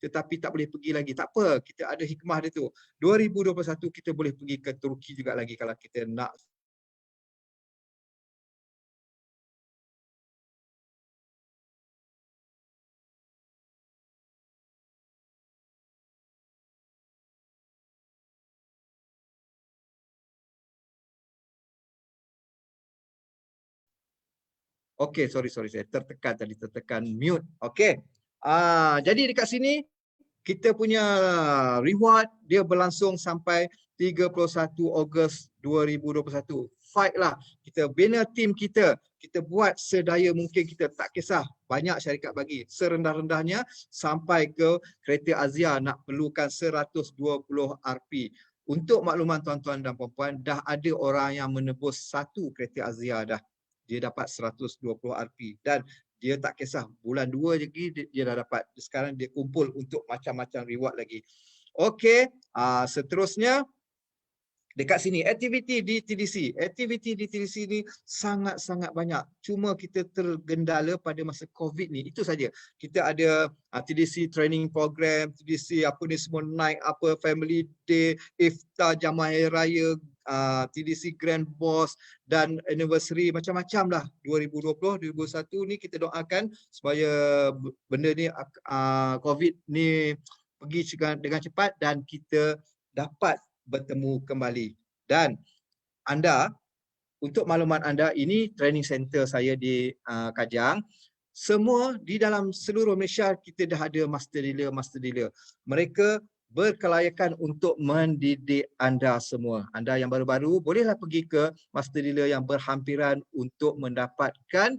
tetapi tak boleh pergi lagi. Tak apa, kita ada hikmah dia tu. 2021 kita boleh pergi ke Turki juga lagi kalau kita nak. Okey, sorry saya tertekan mute. Okey. Jadi dekat sini kita punya reward dia berlangsung sampai 31 Ogos 2021. Fight lah. Kita bina tim kita. Kita buat sedaya mungkin, kita tak kisah. Banyak syarikat bagi. Serendah-rendahnya sampai ke Kereta Azia nak perlukan 120 Rp. Untuk makluman tuan-tuan dan puan-puan, dah ada orang yang menebus satu Kereta Azia dah. Dia dapat 120 Rp. Dan dia tak kisah, bulan 2 lagi dia dah dapat. Sekarang dia kumpul untuk macam-macam reward lagi. Okey, seterusnya dekat sini aktiviti di TDC. Aktiviti di TDC ni sangat-sangat banyak. Cuma kita tergendala pada masa COVID ni. Itu saja. Kita ada TDC training program, TDC apa ni semua naik, apa family day, iftar jamaah hari raya, TDC Grand Boss dan anniversary, macam-macam lah. 2020, 2021 ni kita doakan supaya benda ni COVID ni pergi dengan cepat dan kita dapat bertemu kembali. Dan anda, untuk makluman anda, ini training center saya di Kajang. Semua di dalam seluruh Malaysia kita dah ada master dealer. Mereka berkelayakan untuk mendidik anda semua. Anda yang baru-baru bolehlah pergi ke master dealer yang berhampiran untuk mendapatkan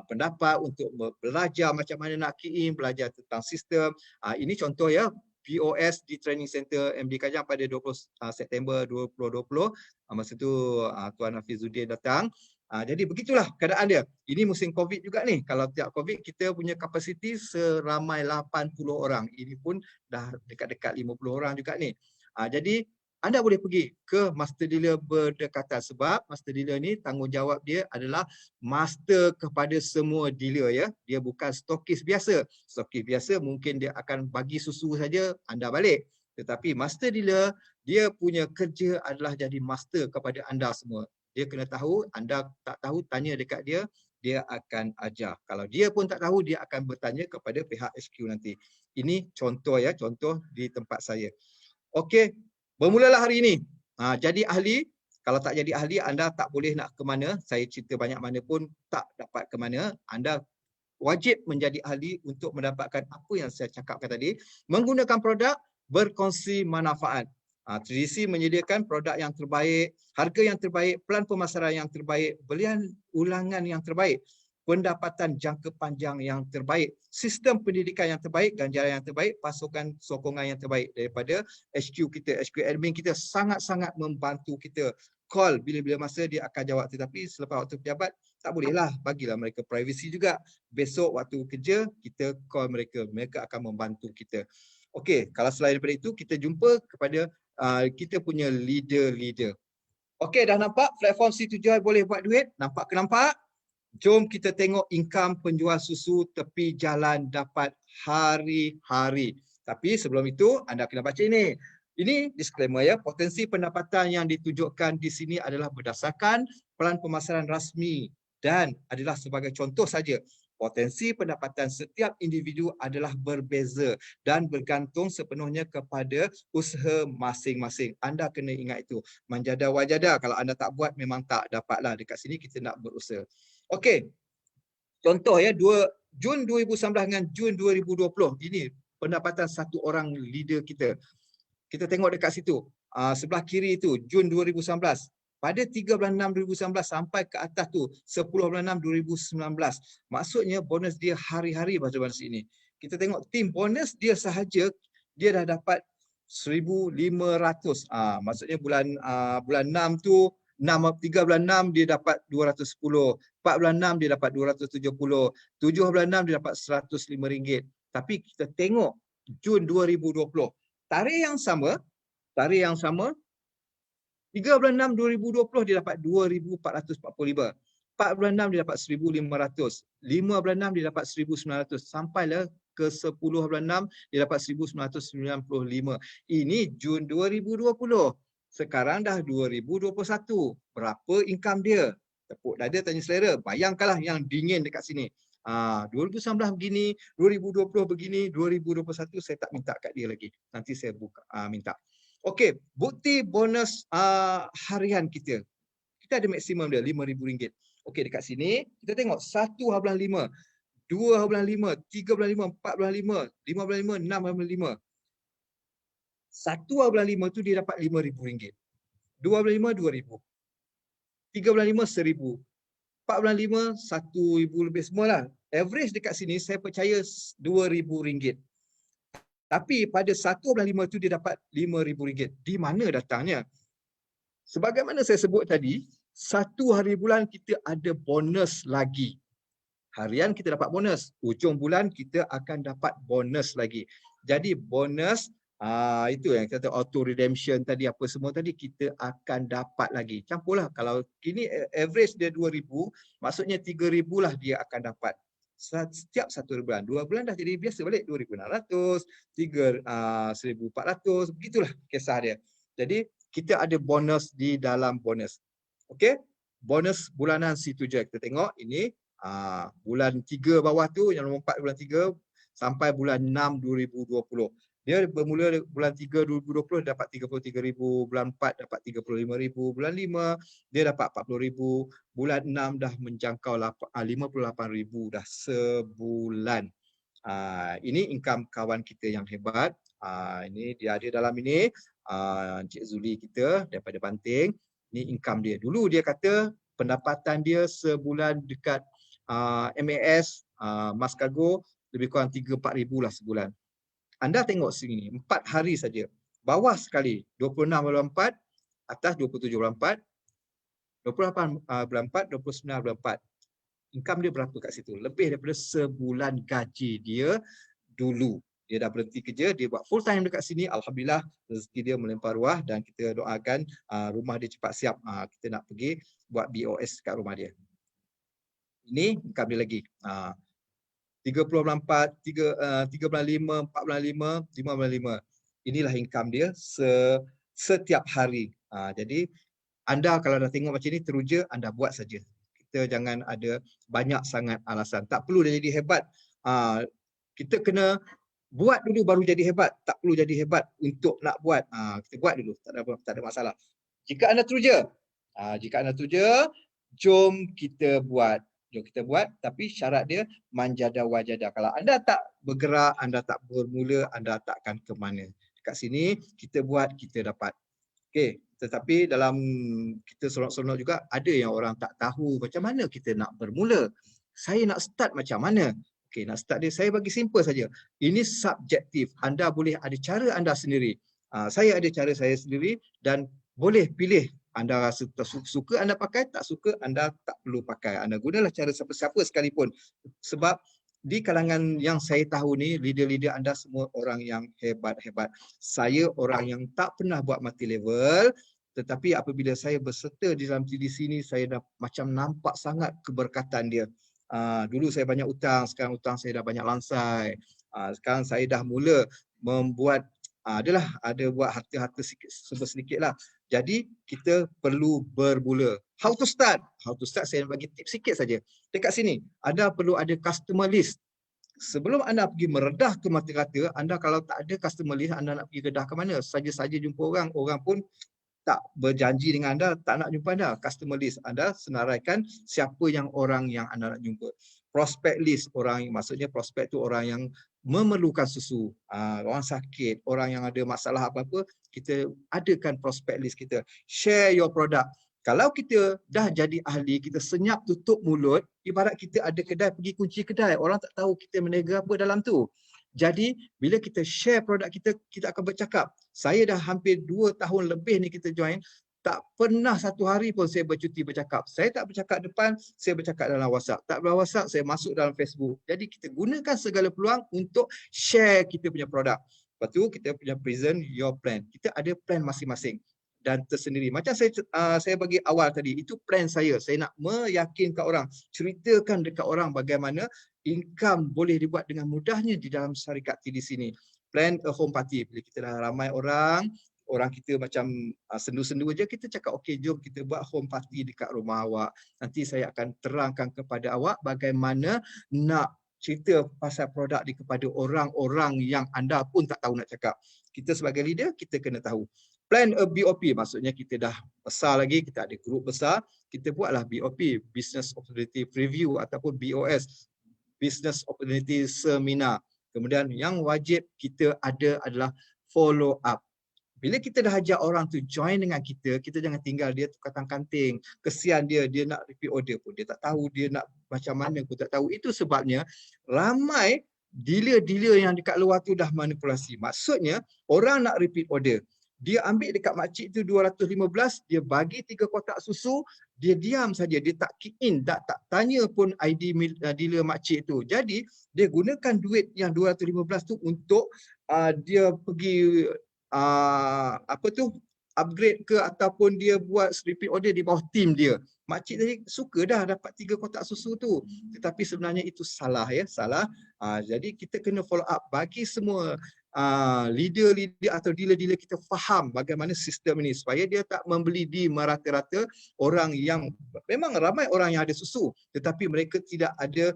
pendapat, untuk belajar macam mana nak key in, belajar tentang sistem. Ini contoh ya, POS di Training Center MD Kajang pada 20 September 2020. Masa tu Tuan Hafizuddin datang. Jadi begitulah keadaan dia. Ini musim COVID juga ni. Kalau tiap COVID kita punya kapasiti seramai 80 orang. Ini pun dah dekat-dekat 50 orang juga ni. Jadi anda boleh pergi ke master dealer berdekatan sebab master dealer ni tanggungjawab dia adalah master kepada semua dealer ya. Dia bukan stokis biasa. Stokis biasa mungkin dia akan bagi susu saja anda balik. Tetapi master dealer dia punya kerja adalah jadi master kepada anda semua. Dia kena tahu, anda tak tahu tanya dekat dia, dia akan ajar. Kalau dia pun tak tahu, dia akan bertanya kepada pihak HQ nanti. Ini contoh ya, contoh di tempat saya. Okey, bermulalah hari ini. Jadi ahli, kalau tak jadi ahli, anda tak boleh nak ke mana. Saya cerita banyak mana pun tak dapat ke mana. Anda wajib menjadi ahli untuk mendapatkan apa yang saya cakapkan tadi. Menggunakan produk berkongsi manfaat. Tradisi menyediakan produk yang terbaik, harga yang terbaik, pelan pemasaran yang terbaik, belian ulangan yang terbaik, pendapatan jangka panjang yang terbaik, sistem pendidikan yang terbaik, ganjaran yang terbaik, pasokan sokongan yang terbaik daripada HQ kita, HQ admin kita sangat-sangat membantu kita. Call bila-bila masa dia akan jawab, tetapi selepas waktu pejabat tak bolehlah, bagilah mereka privacy juga. Besok waktu kerja kita call mereka, mereka akan membantu kita. Okey, kalau selain daripada itu kita jumpa kepada kita punya leader-leader. Okey, dah nampak platform C7i boleh buat duit? Nampak ke nampak? Jom kita tengok income penjual susu tepi jalan dapat hari-hari. Tapi sebelum itu anda kena baca ini. Ini disclaimer ya, potensi pendapatan yang ditunjukkan di sini adalah berdasarkan pelan pemasaran rasmi dan adalah sebagai contoh saja. Potensi pendapatan setiap individu adalah berbeza dan bergantung sepenuhnya kepada usaha masing-masing. Anda kena ingat itu. Manjada wajada, kalau anda tak buat memang tak dapatlah. Dekat sini kita nak berusaha. Okey. Contoh ya, Jun 2019 dengan Jun 2020. Ini pendapatan satu orang leader kita. Kita tengok dekat situ. Sebelah kiri itu Jun 2019. Pada 13/6/2019 sampai ke atas tu 10/6/2019. Maksudnya bonus dia hari-hari bonus ini. Kita tengok tim bonus dia sahaja dia dah dapat 1,500. Maksudnya bulan 6 tu 3 bulan 6 dia dapat 210. 4 bulan 6 dia dapat 270. 7 bulan 6 dia dapat RM105. Tapi kita tengok Jun 2020. Tarikh yang sama 3 bulan 6 2020 dia dapat 2,445. 4 bulan 6 dia dapat 1,500. 5 bulan 6 dia dapat 1,900. Sampailah ke 10 bulan 6 dia dapat 1,995. Ini Jun 2020. Sekarang dah 2021. Berapa income dia? Tepuk dada tanya selera. Bayangkanlah yang dingin dekat sini. 2019 begini, 2020 begini, 2021 saya tak minta kat dia lagi. Nanti saya buka minta. Okey, bukti bonus harian kita. Kita ada maksimum dia RM5,000. Okey, dekat sini kita tengok 1/5, 2/5, 3/5, 4/5, 5/5, 6/5. 1/5 tu dia dapat RM5,000. 2/5 RM2,000. 3/5 RM1,000. 4/5 RM1,000 lebih semualah. Average dekat sini saya percaya RM2,000. Tapi pada 1/5 tu dia dapat RM5,000. Di mana datangnya? Sebagaimana saya sebut tadi, satu hari bulan kita ada bonus lagi. Harian kita dapat bonus. Ujung bulan kita akan dapat bonus lagi. Jadi bonus, itu yang kita kata auto redemption tadi, apa semua tadi, kita akan dapat lagi. Campurlah. Kalau kini average dia 2,000, maksudnya 3,000 lah dia akan dapat. Setiap satu bulan. 2 bulan dah jadi biasa balik 2,600, 1,400, begitulah kisah dia. Jadi kita ada bonus di dalam bonus. Okey, bonus bulanan C7. Kita tengok ini bulan 3 bawah tu, yang nombor 4 bulan 3 sampai bulan 6 2020. Dia bermula bulan 3 2020 dapat 33,000, bulan 4 dapat 35,000, bulan 5 dia dapat 40,000, bulan 6 dah menjangkau 58,000 dah sebulan. Ini income kawan kita yang hebat. Ini dia ada dalam ini. Encik Zuli kita daripada Banting. Ini income dia. Dulu dia kata pendapatan dia sebulan dekat MAS, Mas Cargo lebih kurang 3-4 ribu lah sebulan. Anda tengok sini, 4 hari saja. Bawah sekali, 26.4, atas 27.4, 28.4, 29.4. Income dia berapa kat situ? Lebih daripada sebulan gaji dia dulu. Dia dah berhenti kerja, dia buat full time dekat sini. Alhamdulillah rezeki dia melimpah ruah dan kita doakan rumah dia cepat siap. Kita nak pergi buat BOS kat rumah dia. Ini income dia lagi. 30.4, 3.5, 4.5, 5.5. Inilah income dia setiap hari. Jadi anda kalau dah tengok macam ni teruja, anda buat saja. Kita jangan ada banyak sangat alasan. Tak perlu dah jadi hebat. Kita kena buat dulu baru jadi hebat. Tak perlu jadi hebat untuk nak buat. Kita buat dulu. Tak ada masalah. Jika anda teruja, jom kita buat. Jom kita buat, tapi syarat dia manjada wajada. Kalau anda tak bergerak, anda tak bermula, anda tak akan ke mana. Dekat sini, kita buat, kita dapat. Okey, tetapi dalam kita seronok-seronok juga, ada yang orang tak tahu macam mana kita nak bermula. Saya nak start macam mana? Okey, nak start dia, saya bagi simple saja. Ini subjektif. Anda boleh ada cara anda sendiri. Saya ada cara saya sendiri dan boleh pilih. Anda rasa suka anda pakai, tak suka anda tak perlu pakai. Anda gunalah cara siapa-siapa sekalipun. Sebab di kalangan yang saya tahu ni, leader-leader anda semua orang yang hebat-hebat. Saya orang yang tak pernah buat multi level, tetapi apabila saya berserta di dalam TDC ni, saya dah macam nampak sangat keberkatan dia. Dulu saya banyak hutang, sekarang hutang saya dah banyak lansai. Sekarang saya dah mula membuat ada buat harta-harta sedikit lah. Jadi kita perlu bermula. How to start? How to start saya bagi tips sikit saja. Dekat sini anda perlu ada customer list. Sebelum anda pergi meredah ke mata rata, anda kalau tak ada customer list, anda nak pergi redah ke mana? Saja-saja jumpa orang, orang pun tak berjanji dengan anda, tak nak jumpa anda. Customer list, anda senaraikan siapa yang orang yang anda nak jumpa. Prospect list, orang maksudnya prospek tu orang yang memerlukan susu, orang sakit, orang yang ada masalah apa-apa, kita adakan prospect list kita. Share your product. Kalau kita dah jadi ahli, kita senyap tutup mulut, ibarat kita ada kedai, pergi kunci kedai, orang tak tahu kita meniaga apa dalam tu. Jadi bila kita share produk kita, kita akan bercakap. Saya dah hampir 2 tahun lebih ni kita join, tak pernah satu hari pun saya bercuti bercakap. Saya tak bercakap depan, saya bercakap dalam WhatsApp. Tak dalam WhatsApp, saya masuk dalam Facebook. Jadi kita gunakan segala peluang untuk share kita punya produk. Lepas tu kita punya present your plan. Kita ada plan masing-masing dan tersendiri. Macam saya bagi awal tadi, itu plan saya. Saya nak meyakinkan orang, ceritakan dekat orang bagaimana income boleh dibuat dengan mudahnya di dalam syarikat TDC ni. Plan a home party. Bila kita dah ramai orang kita macam sendu-sendu aja, kita cakap okey jom kita buat home party dekat rumah awak. Nanti saya akan terangkan kepada awak bagaimana nak cerita pasal produk ni kepada orang-orang yang anda pun tak tahu nak cakap. Kita sebagai leader, kita kena tahu. Plan a BOP, maksudnya kita dah besar lagi, kita ada grup besar, kita buatlah BOP, Business Opportunity Review ataupun BOS, Business Opportunity Seminar. Kemudian yang wajib kita ada adalah follow up. Bila kita dah ajak orang tu join dengan kita, kita jangan tinggal dia tu katang-kanting. Kesian dia nak repeat order pun dia tak tahu, dia nak macam mana pun tak tahu. Itu sebabnya ramai dealer-dealer yang dekat luar tu dah manipulasi. Maksudnya orang nak repeat order, dia ambil dekat makcik tu 215, dia bagi 3 kotak susu, dia diam saja, dia tak key in, tak tanya pun ID dealer makcik tu. Jadi dia gunakan duit yang 215 tu untuk dia pergi upgrade ke ataupun dia buat repeat order di bawah tim dia. Makcik tadi suka dah dapat 3 kotak susu tu. Tetapi sebenarnya itu salah ya, salah. Jadi kita kena follow up bagi semua leader-leader atau dealer-dealer kita faham bagaimana sistem ini supaya dia tak membeli di merata-rata orang yang memang ramai orang yang ada susu tetapi mereka tidak ada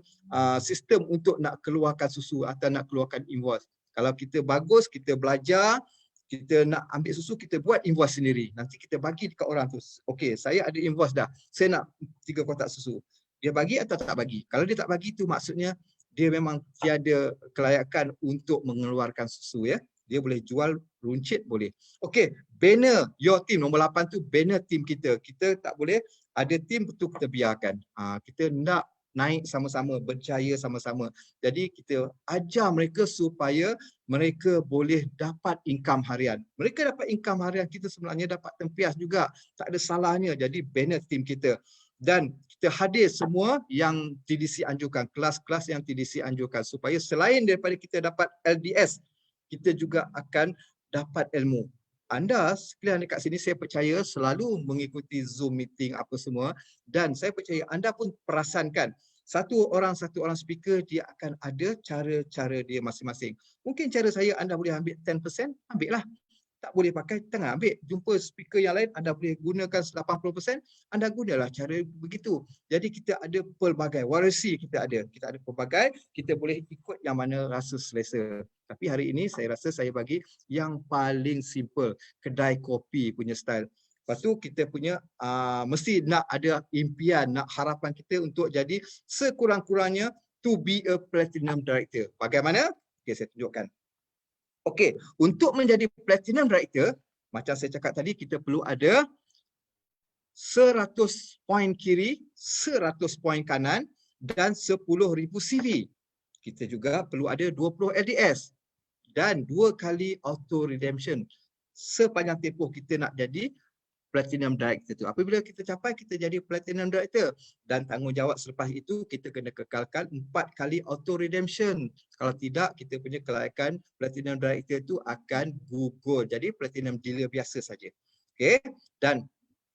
sistem untuk nak keluarkan susu atau nak keluarkan invoice. Kalau kita bagus, kita belajar, kita nak ambil susu, kita buat invoice sendiri. Nanti kita bagi dekat orang tu. Okey, saya ada invoice dah. Saya nak 3 kotak susu. Dia bagi atau tak bagi? Kalau dia tak bagi tu maksudnya dia memang tiada kelayakan untuk mengeluarkan susu ya. Dia boleh jual runcit boleh. Okey, banner your team nombor 8 tu banner team kita. Kita tak boleh ada team betul kita biarkan. Kita nak naik sama-sama, berjaya sama-sama. Jadi kita ajar mereka supaya mereka boleh dapat income harian. Mereka dapat income harian, kita sebenarnya dapat tempias juga. Tak ada salahnya jadi banner team kita. Dan kita hadir semua yang TDC anjurkan, kelas-kelas yang TDC anjurkan supaya selain daripada kita dapat LDS, kita juga akan dapat ilmu. Anda sekalian dekat sini saya percaya selalu mengikuti Zoom meeting apa semua dan saya percaya anda pun perasankan satu orang speaker dia akan ada cara-cara dia masing-masing. Mungkin cara saya anda boleh ambil 10%, ambil lah. Tak boleh pakai, jangan ambil. Jumpa speaker yang lain, anda boleh gunakan 80%, anda gunalah cara begitu. Jadi kita ada pelbagai, variasi kita ada. Kita ada pelbagai, kita boleh ikut yang mana rasa selesa. Tapi hari ini saya rasa saya bagi yang paling simple, kedai kopi punya style. Lepas tu kita punya mesti nak ada impian, nak harapan kita untuk jadi sekurang-kurangnya to be a platinum director. Bagaimana? Okay, saya tunjukkan. Okey, untuk menjadi platinum director, macam saya cakap tadi, kita perlu ada 100 poin kiri, 100 poin kanan dan 10,000 CV. Kita juga perlu ada 20 LDS dan 2 kali auto redemption sepanjang tempoh kita nak jadi platinum director tu. Apabila kita capai, kita jadi platinum director dan tanggungjawab selepas itu kita kena kekalkan 4 kali auto redemption. Kalau tidak, kita punya kelayakan platinum director tu akan gugur. Jadi platinum dealer biasa saja. Okey, dan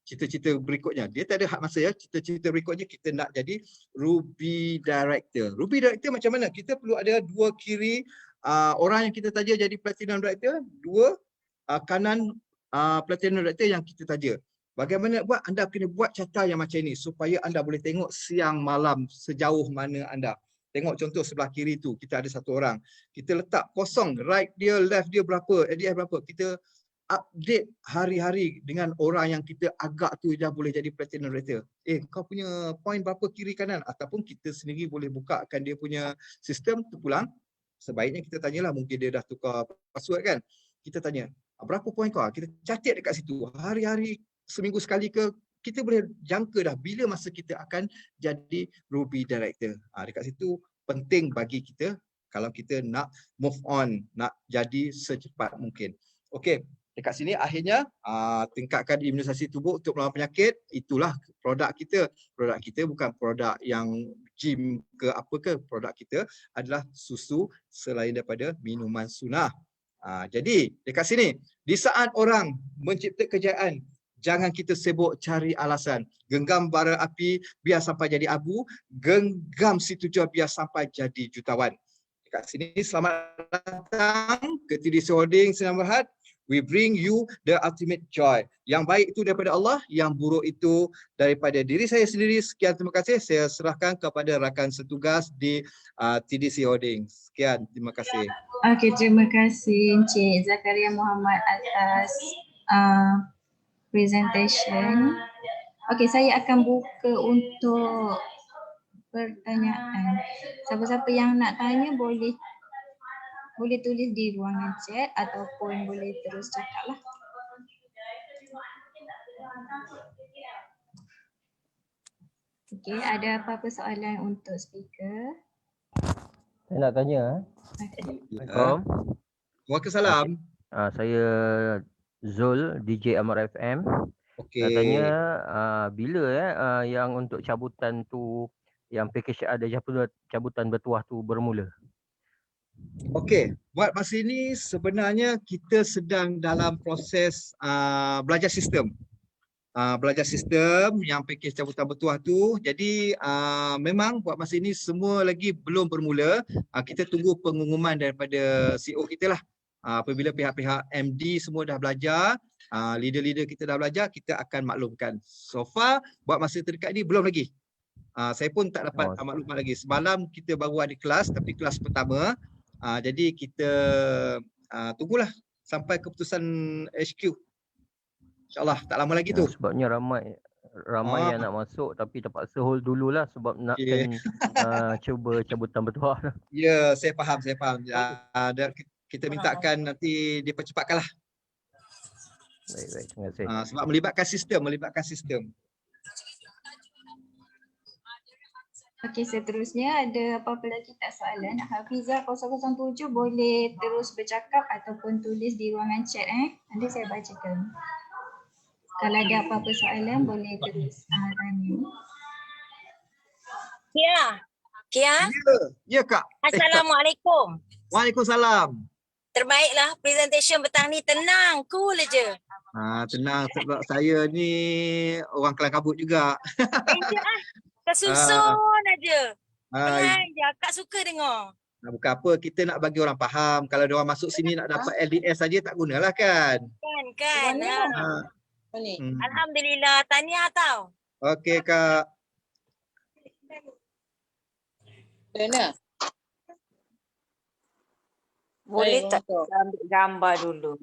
cita-cita berikutnya, dia tak ada had masa ya. Cita-cita berikutnya kita nak jadi Ruby director. Ruby director macam mana? Kita perlu ada 2 kiri orang yang kita taja jadi platinum director, 2 kanan platinum director yang kita taja. Bagaimana buat? Anda kena buat carta yang macam ini supaya anda boleh tengok siang malam sejauh mana anda. Tengok contoh sebelah kiri tu, kita ada satu orang. Kita letak kosong, right dia, left dia berapa, LDS berapa. Kita update hari-hari dengan orang yang kita agak tu dah boleh jadi platinum director. Kau punya point berapa kiri kanan? Ataupun kita sendiri boleh bukakan dia punya sistem tu pulang. Sebaiknya kita tanyalah, mungkin dia dah tukar password kan. Kita tanya, berapa poin kau? Kita catat dekat situ. Hari-hari, seminggu sekali ke, kita boleh jangka dah bila masa kita akan jadi Ruby director. Dekat situ penting bagi kita kalau kita nak move on, nak jadi secepat mungkin. Okey, dekat sini akhirnya tingkatkan imunisasi tubuh untuk melawan penyakit. Itulah produk kita. Produk kita bukan produk yang gym ke apa ke. Produk kita adalah susu selain daripada minuman sunnah. Jadi dekat sini, di saat orang mencipta kejayaan, jangan kita sibuk cari alasan. Genggam bara api biar sampai jadi abu, genggam si tujuan biar sampai jadi jutawan. Dekat sini, selamat datang ke TDC Holding Sinar Berhad. We bring you the ultimate joy. Yang baik itu daripada Allah, yang buruk itu daripada diri saya sendiri. Sekian, terima kasih. Saya serahkan kepada rakan setugas di TDC Holding. Sekian, terima kasih. Okey, terima kasih Encik Zakaria Muhammad atas presentation. Okey, saya akan buka untuk pertanyaan. Siapa-siapa yang nak tanya boleh tulis di ruangan chat ataupun boleh terus cakap lah. Okey, ada apa-apa soalan untuk speaker? Saya nak tanya. Assalamualaikum. Waalaikumsalam. Saya Zul, DJ Amar FM. Okey. Nak tanya bila yang untuk cabutan tu, yang package ada cabutan bertuah tu bermula? Okey, buat masa ini sebenarnya kita sedang dalam proses belajar sistem. Belajar sistem yang package cabutan bertuah tu. Jadi memang buat masa ini semua lagi belum bermula. Kita tunggu pengumuman daripada CEO kita lah. Apabila pihak-pihak MD semua dah belajar, leader-leader kita dah belajar, kita akan maklumkan. So far buat masa terdekat ni belum lagi. Saya pun tak dapat maklumat lagi. Semalam kita baru ada kelas, tapi kelas pertama. Jadi kita tunggulah sampai keputusan HQ. InsyaAllah tak lama lagi tu. Sebabnya ramai Ramai yang nak masuk tapi terpaksa hold dululah sebab nakkan cuba cabutan bertuah. Ya, saya faham. Kita mintakan nanti dipercepatkanlah. Baik, terima kasih. Sebab melibatkan sistem. Okey, seterusnya ada apa-apa lagi tak soalan? Hafizah 007 boleh terus bercakap ataupun tulis di ruangan chat nanti saya bacakan. Kalau ada apa-apa soalan boleh terus tanya. Kia. Ya, Kak. Assalamualaikum. Waalaikumsalam. Terbaiklah presentation petang ni, tenang, cool je. Tenang sebab saya ni orang Kelang Kabut juga. Kesusun aja. Tenang je, Kak suka dengar. Bukan apa, kita nak bagi orang faham. Kalau dia orang masuk sini nak dapat LDS saja tak gunalah kan. Kan. Alhamdulillah, tahniah tau. Okey, Kak. Dana. Boleh tak kita ambil gambar dulu?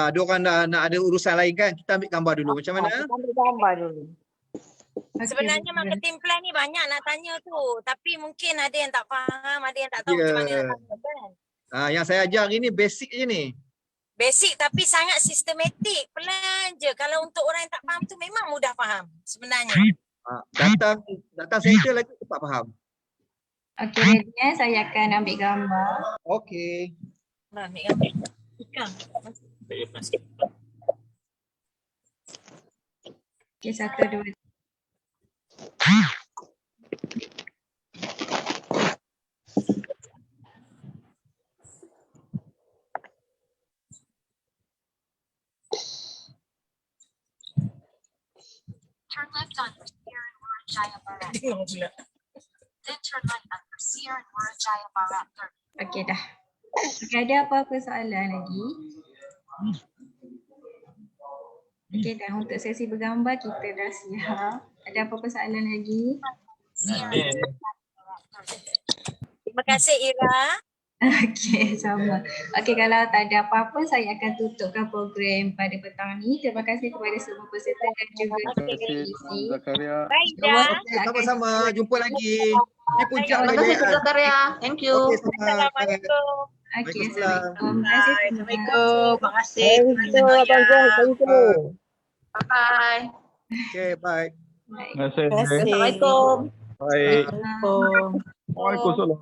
Dia orang nak ada urusan lain kan. Kita ambil gambar dulu. Macam mana? Kita ambil gambar dulu. Okay, Sebenarnya marketing plan ni banyak nak tanya tu. Tapi mungkin ada yang tak faham, ada yang tak tahu macam mana nak tanya kan. Yang saya ajar hari ni basic je ni. Basic tapi sangat sistematik. Pelan je. Kalau untuk orang yang tak faham tu memang mudah faham sebenarnya. Datang center lagi cepat faham. Okey, ready saya akan ambil gambar. Okey. Ambil gambar. Okey, 1, 2, 3. Turn left on Persir and Murujaya Barat. Then turn right on Persir and Murujaya Barat. Okey dah. Okay, ada apa-apa soalan lagi? Okey dah, untuk sesi bergambar kita dah siap. Ada apa-apa soalan lagi? Terima kasih Ira. Okey, sama. Okey, kalau tak ada apa-apa saya akan tutupkan program pada petang ni. Terima kasih kepada semua peserta dan juga isi. Baik dah. Okey, sama-sama. Jumpa lagi. Ini puncak Terima kasih Zakaria. Thank you. Okey, sama. Assalamualaikum. Okey, Waalaikumsalam. Assalamualaikum. Terima kasih. Assalamualaikum. Bye. Okey, bye. Baik. Assalamualaikum. Bye. Waalaikumsalam.